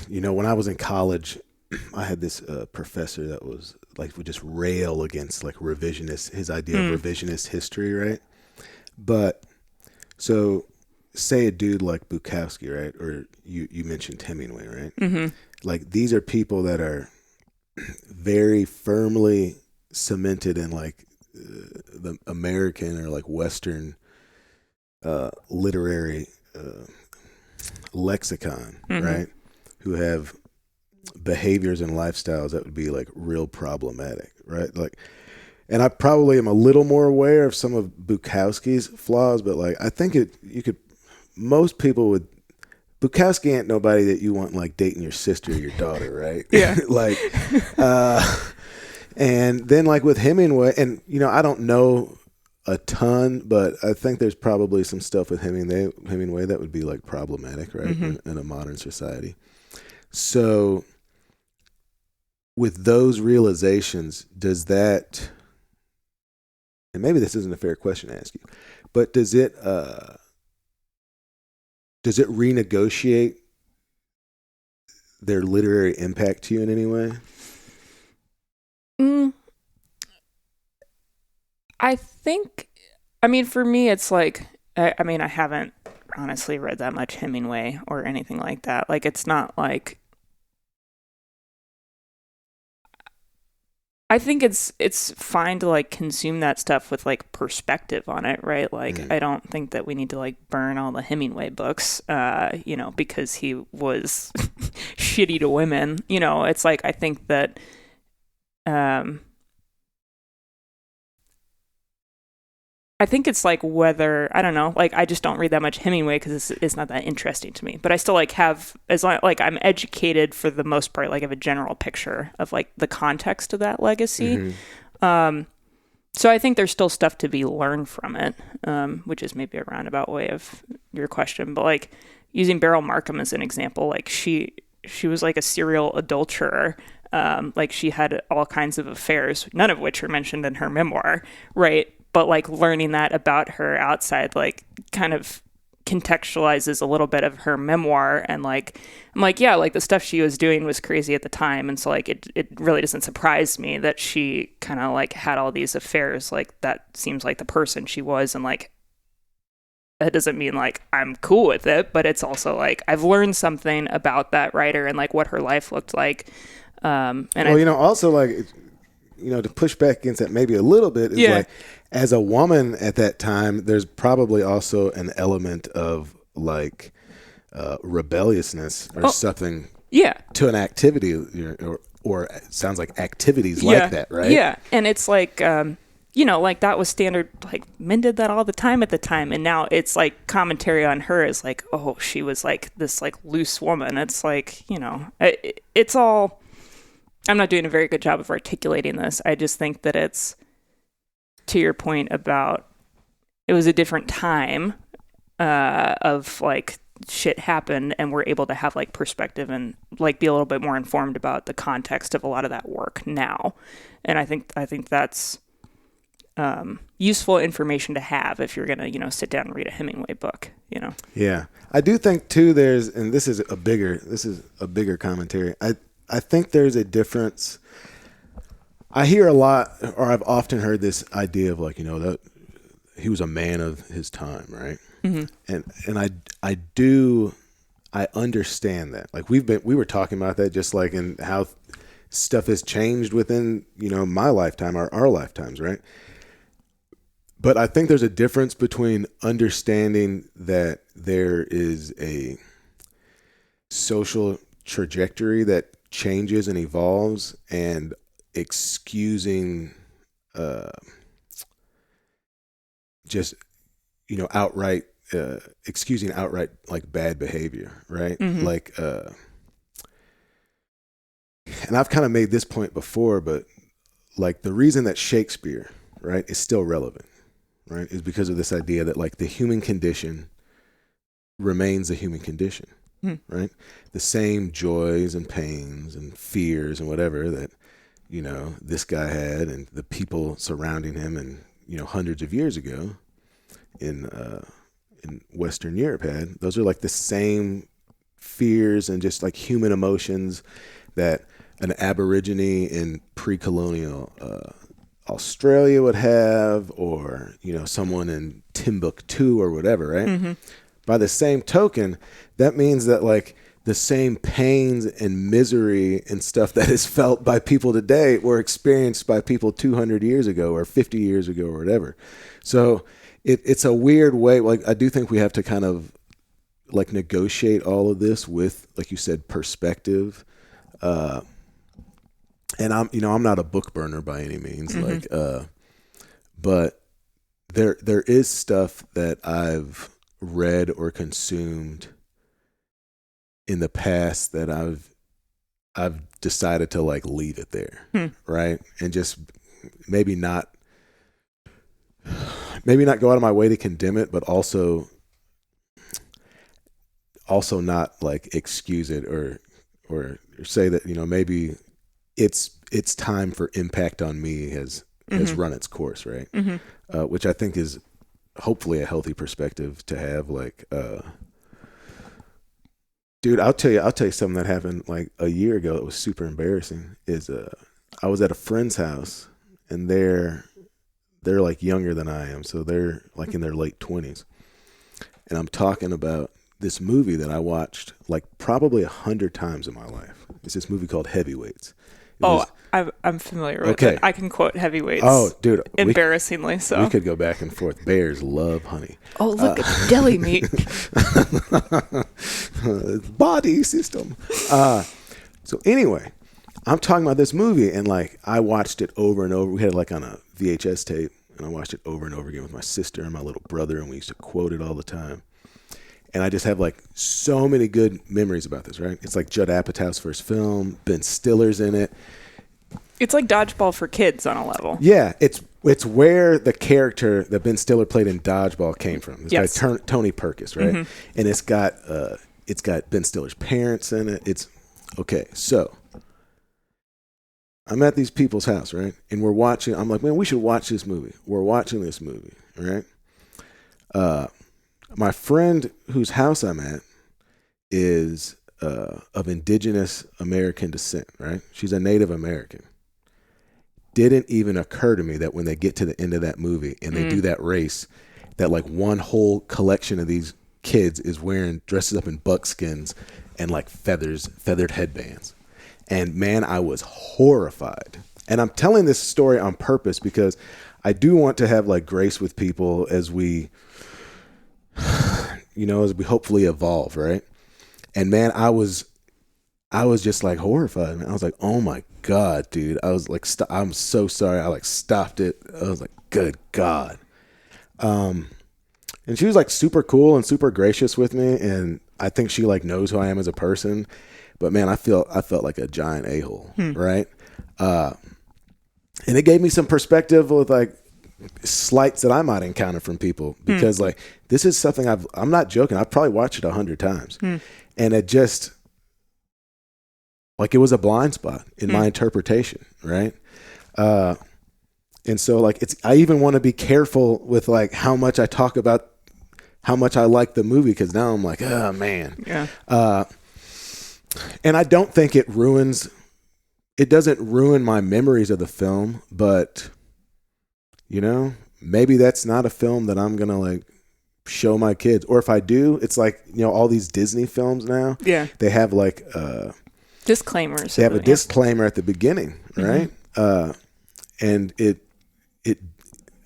you know, when I was in college, I had this professor that was like, would just rail against like his idea of revisionist history, right? But so say a dude like Bukowski, right? Or you mentioned Hemingway, right? Mm-hmm. Like these are people that are very firmly cemented in like the American or like Western literary lexicon, right? Who have behaviors and lifestyles that would be like real problematic, right? Like, and I probably am a little more aware of some of Bukowski's flaws, but like I think most people would. Bukowski ain't nobody that you want like dating your sister or your daughter, right?
Yeah.
Like, and then like with Hemingway, and you know, I don't know a ton, but I think there's probably some stuff with Hemingway that would be like problematic, right? In a modern society. So with those realizations, does that, and maybe this isn't a fair question to ask you, but does it renegotiate their literary impact to you in any way?
I think, I mean, for me, it's like, I mean, I haven't honestly read that much Hemingway or anything like that. Like, it's not like, I think it's fine to like consume that stuff with like perspective on it, right? Like, I don't think that we need to like burn all the Hemingway books, you know, because he was shitty to women. You know, it's like, I think that, I think it's like whether, I don't know, like I just don't read that much Hemingway because it's not that interesting to me. But I still like have, as long, like I'm educated for the most part, like I have a general picture of like the context of that legacy. So I think there's still stuff to be learned from it, which is maybe a roundabout way of your question. But like using Beryl Markham as an example, like she was like a serial adulterer. Like she had all kinds of affairs, none of which are mentioned in her memoir, right? But like learning that about her outside, like kind of contextualizes a little bit of her memoir. And like, I'm like, yeah, like the stuff she was doing was crazy at the time. And so like, it really doesn't surprise me that she kind of like had all these affairs. Like that seems like the person she was. And like, that doesn't mean like I'm cool with it, but it's also like, I've learned something about that writer and like what her life looked like. And
well, you know, also like, you know, to push back against that maybe a little bit is like, as a woman at that time, there's probably also an element of like rebelliousness or something to an activity. or it sounds like activities like that, right?
Yeah. And it's like, like that was standard, like men did that all the time at the time. And now it's like commentary on her is like, oh, she was like this like loose woman. It's like, it's all, I'm not doing a very good job of articulating this. I just think that it's, to your point about, it was a different time of like shit happened, and we're able to have like perspective and like be a little bit more informed about the context of a lot of that work now. And I think that's useful information to have if you're gonna sit down and read a Hemingway book.
Yeah, I do think too. And this is a bigger commentary. I think there's a difference. I hear a lot, or I've often heard this idea of like, that he was a man of his time, right? Mm-hmm. And I understand that. Like we were talking about that, just like in how stuff has changed within, my lifetime, our lifetimes, right? But I think there's a difference between understanding that there is a social trajectory that changes and evolves, and excusing outright like bad behavior, right? Mm-hmm. Like and I've kind of made this point before, but like the reason that Shakespeare, right, is still relevant, right, is because of this idea that like the human condition remains the human condition. Right? The same joys and pains and fears and whatever that, this guy had and the people surrounding him and, hundreds of years ago in Western Europe had. Those are like the same fears and just like human emotions that an Aborigine in pre-colonial Australia would have, or, someone in Timbuktu or whatever, right? Mm-hmm. By the same token, that means that like the same pains and misery and stuff that is felt by people today were experienced by people 200 years ago or 50 years ago or whatever. So it's a weird way. Like I do think we have to kind of like negotiate all of this with, like you said, perspective. And I'm not a book burner by any means, mm-hmm. But there is stuff that I've read or consumed in the past that I've decided to like leave it there, right? And just maybe not go out of my way to condemn it, but also not like excuse it or say that, maybe it's time for impact on me has run its course, right? Mm-hmm. Which I think is hopefully a healthy perspective to have. Like, dude, I'll tell you something that happened like a year ago. It was super embarrassing. I was at a friend's house, and they're like younger than I am. So they're like in their late 20s. And I'm talking about this movie that I watched like probably 100 times in my life. It's this movie called Heavyweights.
I'm familiar with it. I can quote Heavyweights.
Oh, dude.
Embarrassingly so.
We could go back and forth. Bears love honey.
Oh, look at deli meat.
Body system. So anyway, I'm talking about this movie, and like I watched it over and over. We had it like on a VHS tape, and I watched it over and over again with my sister and my little brother, and we used to quote it all the time. And I just have like so many good memories about this, right? It's like Judd Apatow's first film. Ben Stiller's in it.
It's like Dodgeball for kids on a level.
Yeah, it's where the character that Ben Stiller played in Dodgeball came from. This guy Tony Perkis, right? Mm-hmm. And it's got Ben Stiller's parents in it. It's okay. So I'm at these people's house, right? And we're watching. I'm like, man, we should watch this movie. We're watching this movie, right? My friend whose house I'm at is of indigenous American descent, right? She's a Native American. Didn't even occur to me that when they get to the end of that movie and they do that race, that like one whole collection of these kids is dresses up in buckskins and like feathered headbands. And man, I was horrified. And I'm telling this story on purpose because I do want to have like grace with people as we hopefully evolve, right? And man, I was just like horrified, man. I was like, oh my God, dude. I was like, I'm so sorry. I like stopped it. I was like, good God. And she was like super cool and super gracious with me. And I think she like knows who I am as a person. But man, I felt like a giant a-hole, right? And it gave me some perspective with like slights that I might encounter from people, because like this is something I'm not joking. I've probably watched it 100 times, and it just like it was a blind spot in my interpretation, right? And so like I even want to be careful with like how much I talk about how much I like the movie, because now I'm like, oh man,
Yeah.
And I don't think it doesn't ruin my memories of the film, but you know, maybe that's not a film that I'm gonna like show my kids. Or if I do, it's like, you know, all these Disney films now, they have like
disclaimers.
They have a disclaimer at the beginning, right? And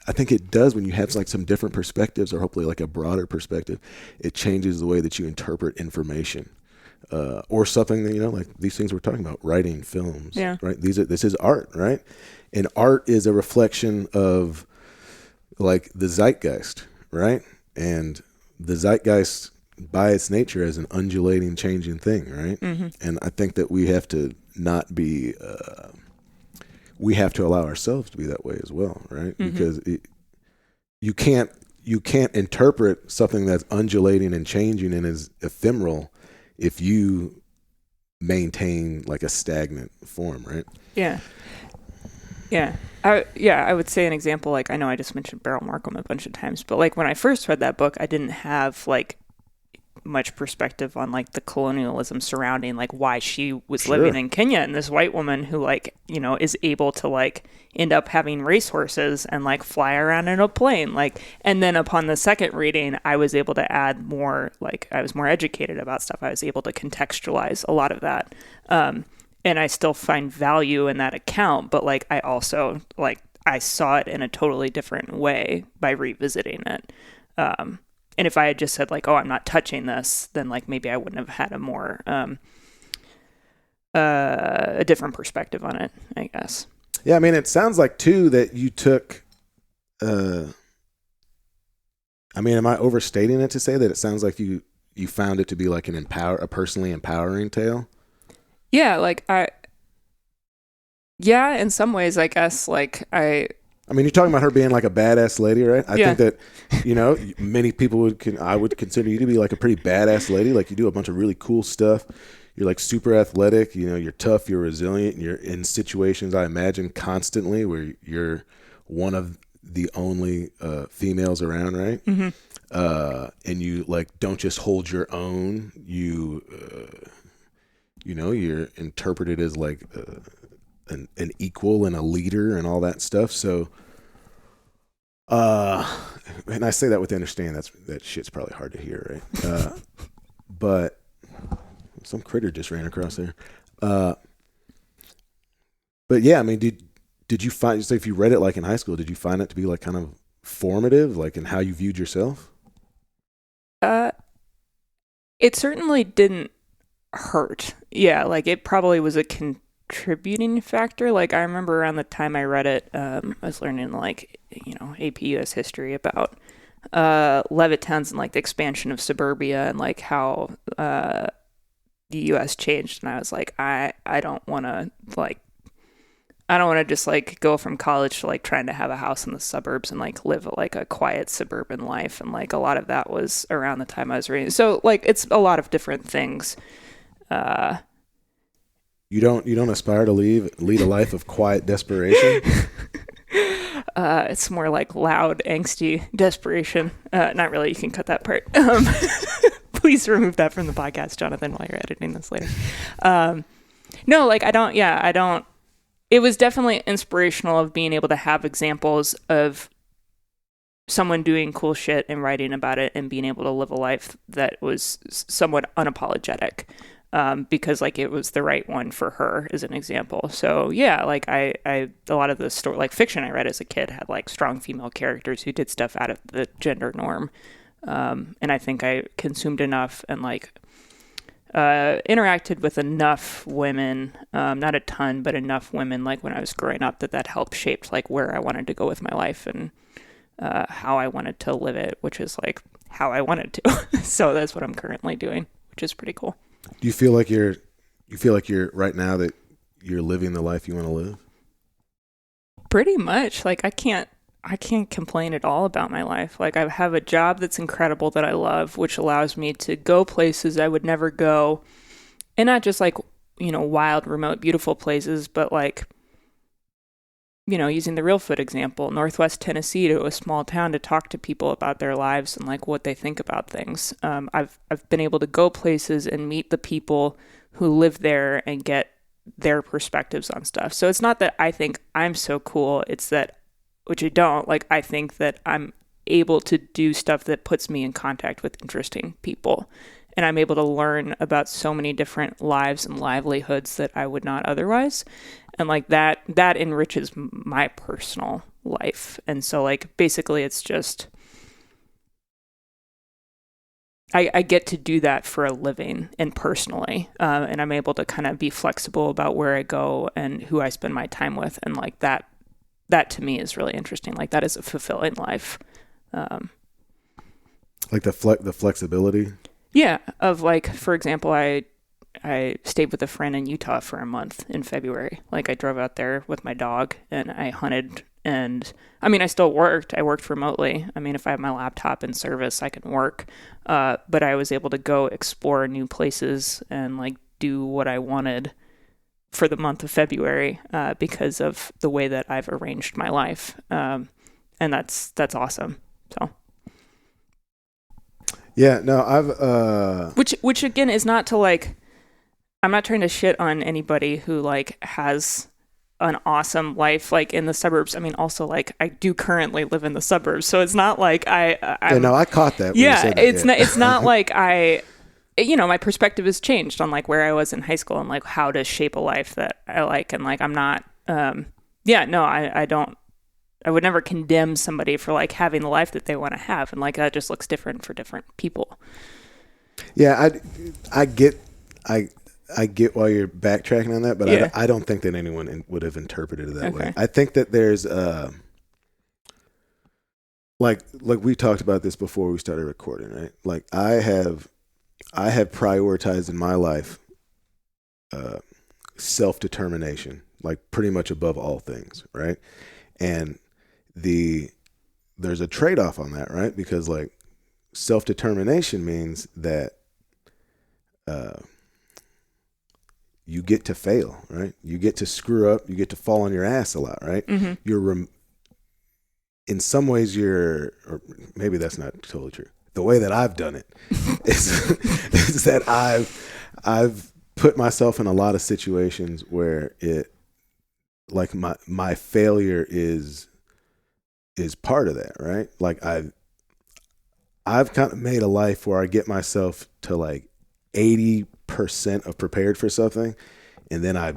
I think it does, when you have like some different perspectives, or hopefully like a broader perspective, it changes the way that you interpret information. Or something that, you know, like these things we're talking about, writing films, right? This is art, right? And art is a reflection of like the zeitgeist, right? And the zeitgeist by its nature is an undulating, changing thing, right? And I think that we have to not be, we have to allow ourselves to be that way as well, right? Because you can't interpret something that's undulating and changing and is ephemeral if you maintain like a stagnant form, right?
Yeah. I would say an example, like I know I just mentioned Beryl Markham a bunch of times, but like when I first read that book, I didn't have like much perspective on like the colonialism surrounding like why she was living in Kenya, and this white woman who like, you know, is able to like end up having racehorses and like fly around in a plane, like, and then upon the second reading I was able to add more, like I was more educated about stuff. I was able to contextualize a lot of that, and I still find value in that account, but like I also like I saw it in a totally different way by revisiting it. And if I had just said like, oh, I'm not touching this, then like maybe I wouldn't have had a more a different perspective on it, I guess.
Yeah, I mean, it sounds like too that you took. I mean, am I overstating it to say that it sounds like you found it to be like a personally empowering tale?
Yeah, like in some ways, I guess. Like I
mean, you're talking about her being like a badass lady, right? I think that, you know, many people I would consider you to be like a pretty badass lady. Like you do a bunch of really cool stuff. You're like super athletic, you know, you're tough, you're resilient, and you're in situations, I imagine, constantly where you're one of the only females around, right? And you like don't just hold your own. You, you know, you're interpreted as like an equal and a leader and all that stuff. So, and I say that with the understanding that shit's probably hard to hear, right? But some critter just ran across there. But yeah, I mean, did you find, so if you read it like in high school, did you find it to be like kind of formative, like in how you viewed yourself?
It certainly didn't hurt. Yeah, like it probably was a contributing factor. Like I remember around the time I read it, I was learning like, you know, AP US history about Levittown and like the expansion of suburbia and like how the US changed, and I was like, I don't want to just like go from college to like trying to have a house in the suburbs and like live like a quiet suburban life, and like a lot of that was around the time I was reading. So like it's a lot of different things.
You don't aspire to lead a life of quiet desperation?
It's more like loud, angsty desperation. Not really. You can cut that part. Please remove that from the podcast, Jonathan, while you're editing this later. No, like I don't. It was definitely inspirational of being able to have examples of someone doing cool shit and writing about it and being able to live a life that was somewhat unapologetic. Because like it was the right one for her as an example. So yeah, like I a lot of the story, like fiction I read as a kid had like strong female characters who did stuff out of the gender norm. And I think I consumed enough and like interacted with enough women, not a ton, but enough women, like when I was growing up, that helped shape like where I wanted to go with my life and how I wanted to live it, which is like how I wanted to. So that's what I'm currently doing, which is pretty cool.
Do you feel like you're right now that you're living the life you want to live?
Pretty much. Like I can't complain at all about my life. Like I have a job that's incredible that I love, which allows me to go places I would never go, and not just like, wild, remote, beautiful places, but like, using the Reelfoot example, Northwest Tennessee, to a small town, to talk to people about their lives and like what they think about things. I've been able to go places and meet the people who live there and get their perspectives on stuff. So it's not that I think I'm so cool. It's that, which I don't, like, I think that I'm able to do stuff that puts me in contact with interesting people. And I'm able to learn about so many different lives and livelihoods that I would not otherwise. And like that enriches my personal life. And so like, basically it's just, I get to do that for a living and personally. And I'm able to kind of be flexible about where I go and who I spend my time with. And like that to me is really interesting. Like that is a fulfilling life.
Like the flexibility.
Yeah. Of like, for example, I stayed with a friend in Utah for a month in February. Like I drove out there with my dog and I hunted, and I mean, I still worked. I worked remotely. I mean, if I have my laptop in service, I can work. But I was able to go explore new places and like do what I wanted for the month of February, because of the way that I've arranged my life. And that's awesome. So.
Yeah, no, I've,
which again is not to like, I'm not trying to shit on anybody who like has an awesome life like in the suburbs. I mean, also like I do currently live in the suburbs, so it's not like I
caught that.
It's not like my perspective has changed on like where I was in high school and like how to shape a life that I like, and like I'm not I would never condemn somebody for like having the life that they want to have, and like that just looks different for different people.
Yeah, I get why you're backtracking on that, but yeah. I don't think that anyone would have interpreted it that way. I think that there's like we talked about this before we started recording, right? Like I have prioritized in my life self-determination, like pretty much above all things, right? And there's a trade-off on that, right? Because like self-determination means that you get to fail, right? You get to screw up. You get to fall on your ass a lot, right? Mm-hmm. In some ways, or maybe that's not totally true. The way that I've done it is that I've put myself in a lot of situations where it, like my failure is part of that, right? Like I've kind of made a life where I get myself to like 80% of prepared for something, and then I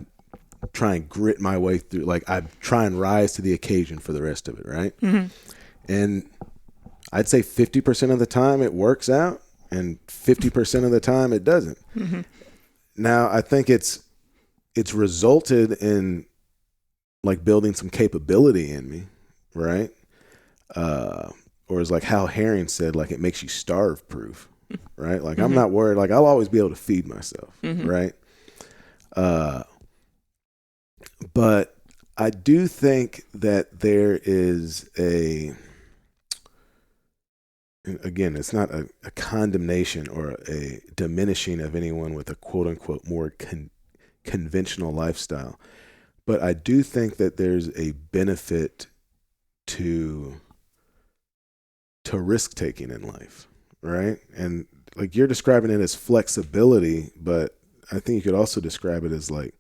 try and grit my way through. Like I try and rise to the occasion for the rest of it, right? Mm-hmm. And I'd say 50% of the time it works out, and 50% of the time it doesn't. Mm-hmm. Now I think it's resulted in like building some capability in me, right? Or as like Hal Herring said, like it makes you starve proof. Right? Like, mm-hmm. I'm not worried. Like, I'll always be able to feed myself. Mm-hmm. Right? But I do think that there is again, it's not a condemnation or a diminishing of anyone with a quote unquote more conventional lifestyle. But I do think that there's a benefit to risk taking in life. Right. And like you're describing it as flexibility, but I think you could also describe it as like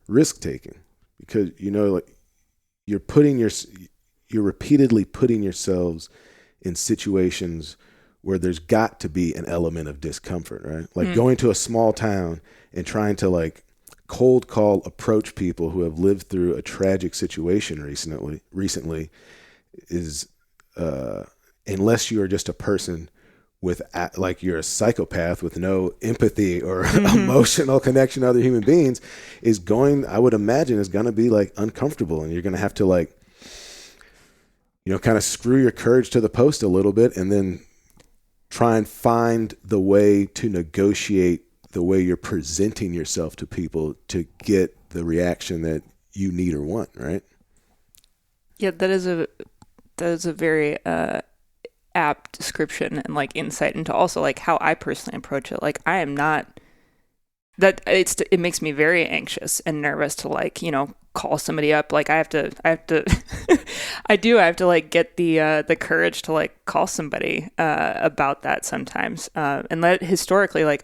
risk taking, because, like you're repeatedly putting yourselves in situations where there's got to be an element of discomfort, right? Like going to a small town and trying to like cold call approach people who have lived through a tragic situation recently is, unless you are just a person like you're a psychopath with no empathy or emotional connection to other human beings I would imagine is going to be like uncomfortable, and you're going to have to like, kind of screw your courage to the post a little bit and then try and find the way to negotiate the way you're presenting yourself to people to get the reaction that you need or want. Right.
Yeah. That is a very, apt description and like insight into also like how I personally approach it. Like I am not that it makes me very anxious and nervous to like, call somebody up. Like I have to I have to like get the courage to like call somebody about that sometimes. And that historically, like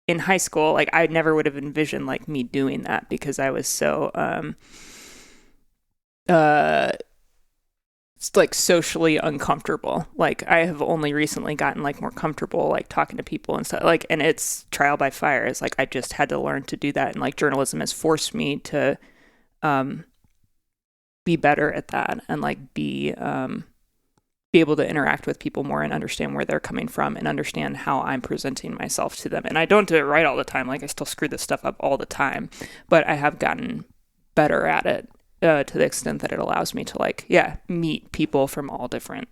in high school, like I never would have envisioned like me doing that because I was so it's like socially uncomfortable. Like I have only recently gotten like more comfortable like talking to people and stuff, like, and it's trial by fire. It's like I just had to learn to do that, and like journalism has forced me to be better at that and like be able to interact with people more and understand where they're coming from and understand how I'm presenting myself to them. And I don't do it right all the time. Like I still screw this stuff up all the time, but I have gotten better at it. To the extent that it allows me to like, meet people from all different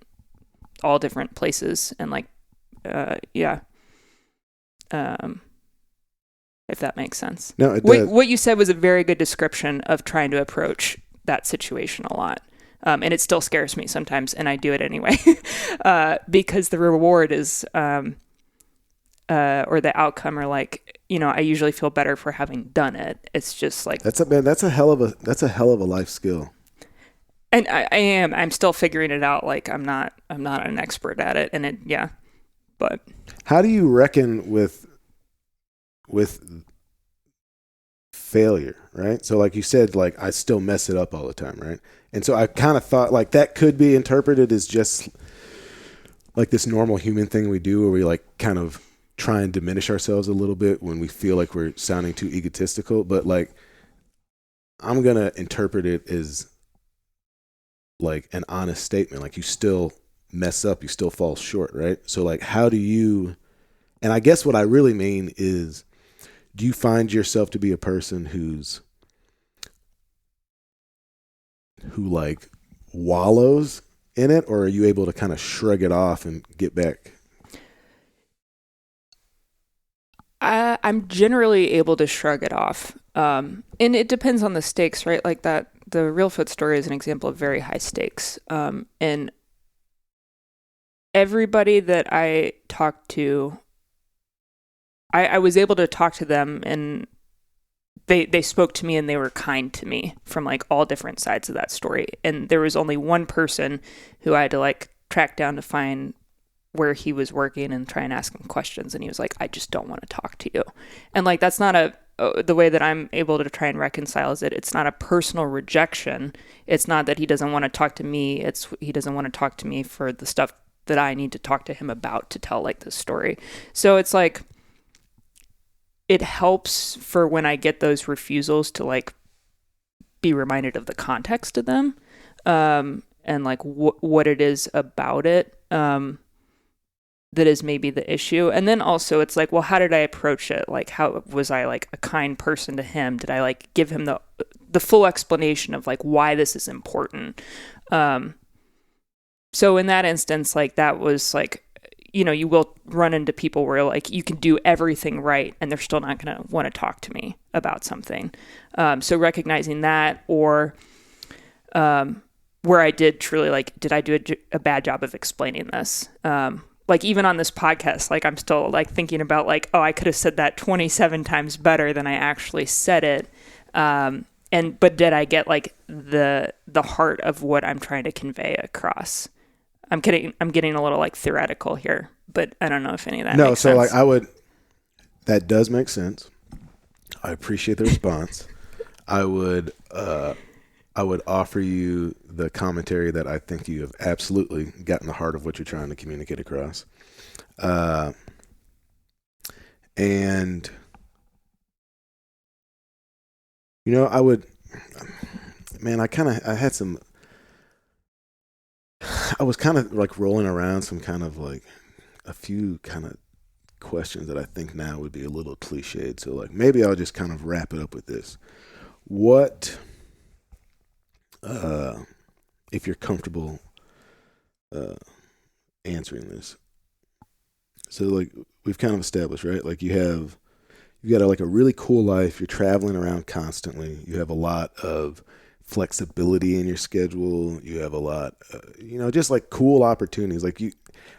places and like, if that makes sense.
No, it does.
What you said was a very good description of trying to approach that situation a lot. And it still scares me sometimes, and I do it anyway, because the reward is, or the outcome are like, I usually feel better for having done it. It's just like
that's a hell of a life skill.
And I'm still figuring it out. Like I'm not an expert at it, and but
how do you reckon with failure, right? So like you said, like I still mess it up all the time, right? And so I kind of thought like that could be interpreted as just like this normal human thing we do where we like kind of try and diminish ourselves a little bit when we feel like we're sounding too egotistical. But like, I'm going to interpret it as like an honest statement. Like you still mess up, you still fall short, right? So like, how do you, and I guess what I really mean is, do you find yourself to be a person who like wallows in it, or are you able to kind of shrug it off and get back?
I'm generally able to shrug it off. And it depends on the stakes, right? Like the Real Foot story is an example of very high stakes. And everybody that I talked to, I was able to talk to them, and they spoke to me and they were kind to me from like all different sides of that story. And there was only one person who I had to like track down to find where he was working and try and ask him questions. And he was like, I just don't want to talk to you. And like, that's not the way that I'm able to try and reconcile is that it's not a personal rejection. It's not that he doesn't want to talk to me. He doesn't want to talk to me for the stuff that I need to talk to him about to tell like this story. So it's like, it helps for when I get those refusals to like be reminded of the context of them, and like what it is about it, that is maybe the issue. And then also it's like, well, how did I approach it? Like, how was I like a kind person to him? Did I like give him the full explanation of like why this is important? So in that instance, like that was like, you will run into people where like you can do everything right and they're still not going to want to talk to me about something. So recognizing that, or where I did truly like, did I do a bad job of explaining this? Like even on this podcast, like I'm still like thinking about like, oh, I could have said that 27 times better than I actually said it. But did I get like the heart of what I'm trying to convey across? I'm getting a little like theoretical here, but I don't know if any of that makes sense.
Like that does make sense. I appreciate the response. I would offer you the commentary that I think you have absolutely gotten the heart of what you're trying to communicate across. And I was kind of like rolling around some kind of like a few kind of questions that I think now would be a little cliched. So like maybe I'll just kind of wrap it up with this. What, if you're comfortable answering this. So like we've kind of established, right? Like you've got like a really cool life. You're traveling around constantly. You have a lot of flexibility in your schedule. You have a lot, just like cool opportunities. Like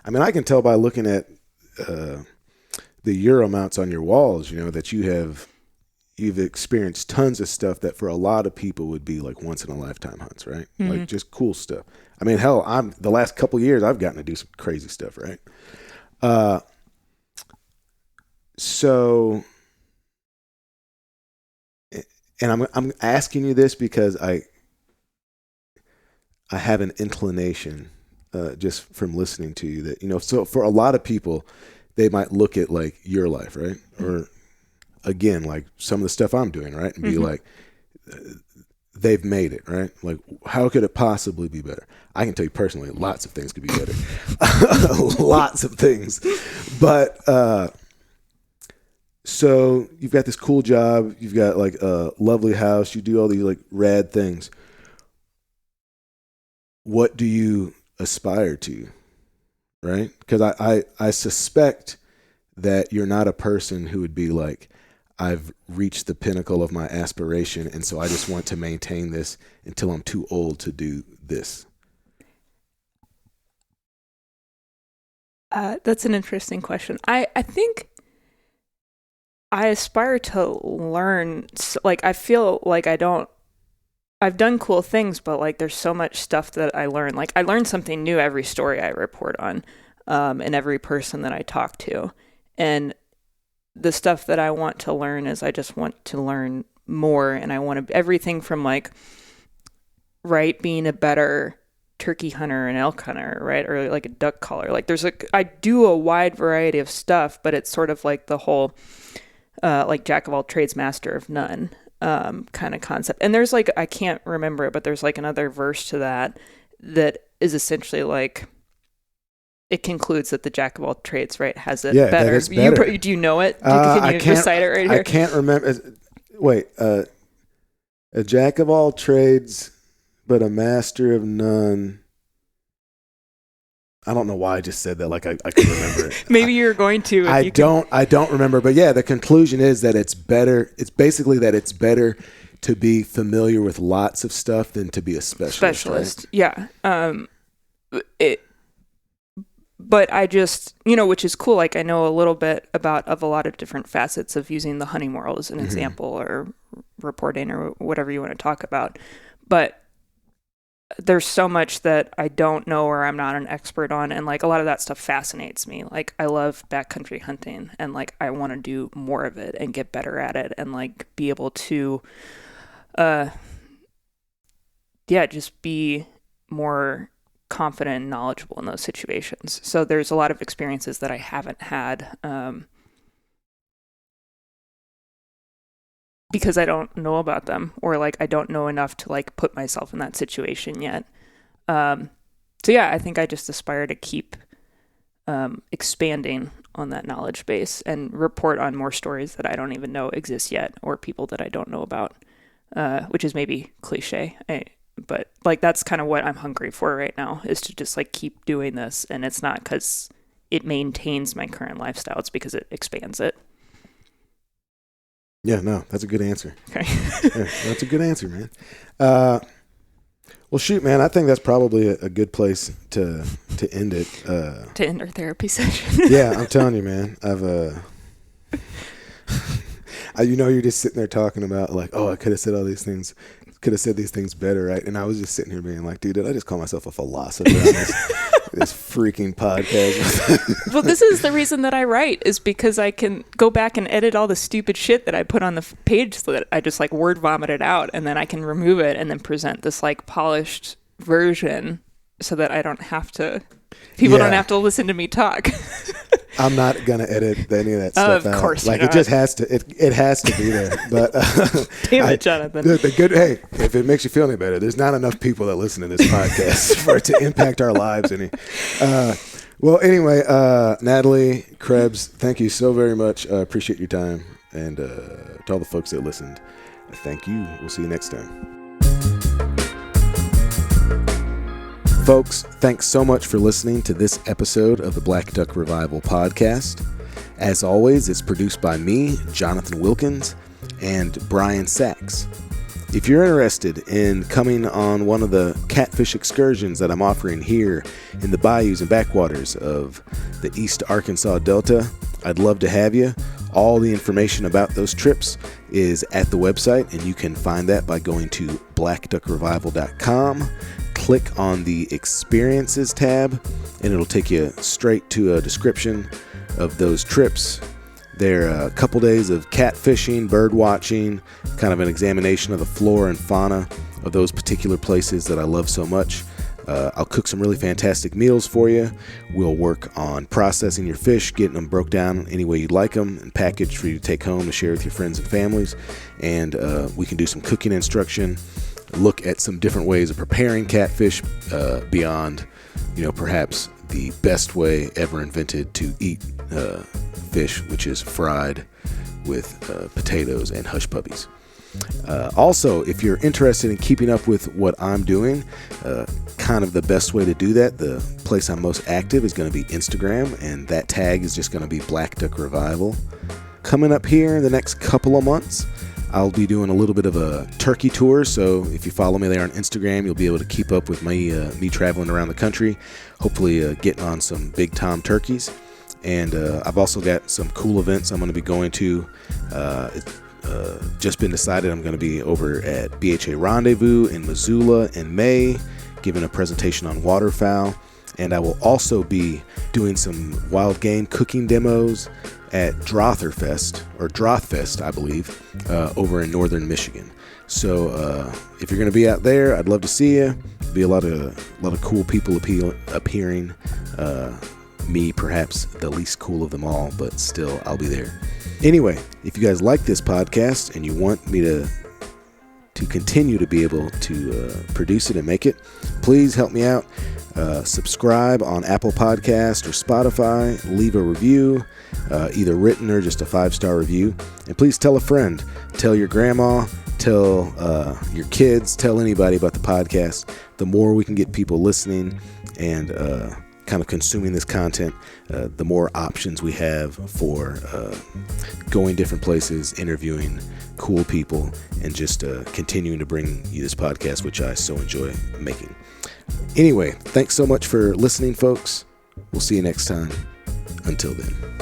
I can tell by looking at the Euro mounts on your walls, that you've experienced tons of stuff that for a lot of people would be like once in a lifetime hunts, right? Mm-hmm. Like just cool stuff. I mean, hell, the last couple of years I've gotten to do some crazy stuff, right? So, and I'm asking you this because I have an inclination, just from listening to you that, so for a lot of people, they might look at like your life, right? Or again, like some of the stuff I'm doing, right? And be like, they've made it, right? Like, how could it possibly be better? I can tell you personally, lots of things could be better. Lots of things. But, so you've got this cool job. You've got like a lovely house. You do all these like rad things. What do you aspire to? Right? Because I suspect that you're not a person who would be like, I've reached the pinnacle of my aspiration, and so I just want to maintain this until I'm too old to do this.
That's an interesting question. I think I aspire to learn, like I feel like I've done cool things, but like there's so much stuff that I learn. Like I learn something new every story I report on, and every person that I talk to. And the stuff that I want to learn is I just want to learn more, and I want to everything from like, right, being a better turkey hunter and elk hunter, right, or like a duck caller. Like I do a wide variety of stuff, but it's sort of like the whole like jack of all trades, master of none kind of concept. And there's like, I can't remember it, but there's like another verse to that is essentially like, it concludes that the jack of all trades, right, has it better. That is better. Do you know it? Can you recite it right here?
I can't remember. Wait, a jack of all trades, but a master of none. I don't know why I just said that. Like I could remember it.
Maybe you're going to.
I don't remember. But yeah, the conclusion is that it's better. It's basically that it's better to be familiar with lots of stuff than to be a specialist.
Right? Yeah. But I just, which is cool. Like I know a little bit of a lot of different facets of using the hunting world as an example, or reporting, or whatever you want to talk about. But there's so much that I don't know, or I'm not an expert on. And like a lot of that stuff fascinates me. Like I love backcountry hunting, and like I want to do more of it and get better at it, and like be able to, just be more confident and knowledgeable in those situations. So there's a lot of experiences that I haven't had because I don't know about them, or like I don't know enough to like put myself in that situation yet. So yeah, I think I just aspire to keep expanding on that knowledge base and report on more stories that I don't even know exist yet, or people that I don't know about, which is maybe cliche. But like that's kind of what I'm hungry for right now, is to just like keep doing this. And it's not because it maintains my current lifestyle, it's because it expands it.
Yeah, no, that's a good answer.
Okay.
Yeah, that's a good answer, man. Well, shoot, man, I think that's probably a good place to end it.
To end our therapy session.
Yeah, I'm telling you, man. You're just sitting there talking about like, oh, I could have said all these things. Could have said these things better, right? And I was just sitting here being like, dude, did I just call myself a philosopher on this freaking podcast?
Well, this is the reason that I write, is because I can go back and edit all the stupid shit that I put on the page, so that I just like word vomit it out, and then I can remove it and then present this like polished version, so that I don't have to, people don't have to listen to me talk.
I'm not gonna edit any of that stuff out.
Of course,
like it just has to. It has to be there. But
damn it, Jonathan.
The good. Hey, if it makes you feel any better, there's not enough people that listen to this podcast for it to impact our lives any. Well, anyway, Natalie Krebs, thank you so very much. Appreciate your time, and to all the folks that listened, thank you. We'll see you next time. Folks, thanks so much for listening to this episode of the Black Duck Revival podcast. As always, it's produced by me, Jonathan Wilkins, and Brian Sachs. If you're interested in coming on one of the catfish excursions that I'm offering here in the bayous and backwaters of the East Arkansas Delta, I'd love to have you. All the information about those trips is at the website, and you can find that by going to blackduckrevival.com. Click on the Experiences tab, and it'll take you straight to a description of those trips. They're a couple days of catfishing, bird watching, kind of an examination of the flora and fauna of those particular places that I love so much. I'll cook some really fantastic meals for you. We'll work on processing your fish, getting them broke down any way you'd like them, and packaged for you to take home to share with your friends and families. And we can do some cooking instruction, look at some different ways of preparing catfish beyond, perhaps the best way ever invented to eat fish, which is fried with potatoes and hush puppies. Also, if you're interested in keeping up with what I'm doing, kind of the best way to do that, the place I'm most active is going to be Instagram, and that tag is just going to be Black Duck Revival. Coming up here in the next couple of months, I'll be doing a little bit of a turkey tour, so if you follow me there on Instagram, you'll be able to keep up with me traveling around the country, hopefully getting on some big tom turkeys. And I've also got some cool events I'm going to be going to. Just been decided I'm going to be over at BHA Rendezvous in Missoula in May, giving a presentation on waterfowl. And I will also be doing some wild game cooking demos at Drothfest, I believe, over in northern Michigan. So if you're going to be out there, I'd love to see you. There'll be a lot of cool people appearing. Me, perhaps the least cool of them all, but still, I'll be there. Anyway, if you guys like this podcast and you want me to continue to be able to produce it and make it, please help me out. Subscribe on Apple Podcast or Spotify. Leave a review, either written or just a 5-star review. And please tell a friend. Tell your grandma. Tell your kids. Tell anybody about the podcast. The more we can get people listening and kind of consuming this content, the more options we have for going different places, interviewing cool people, and just continuing to bring you this podcast, which I so enjoy making. Anyway, thanks so much for listening, folks. We'll see you next time. Until then.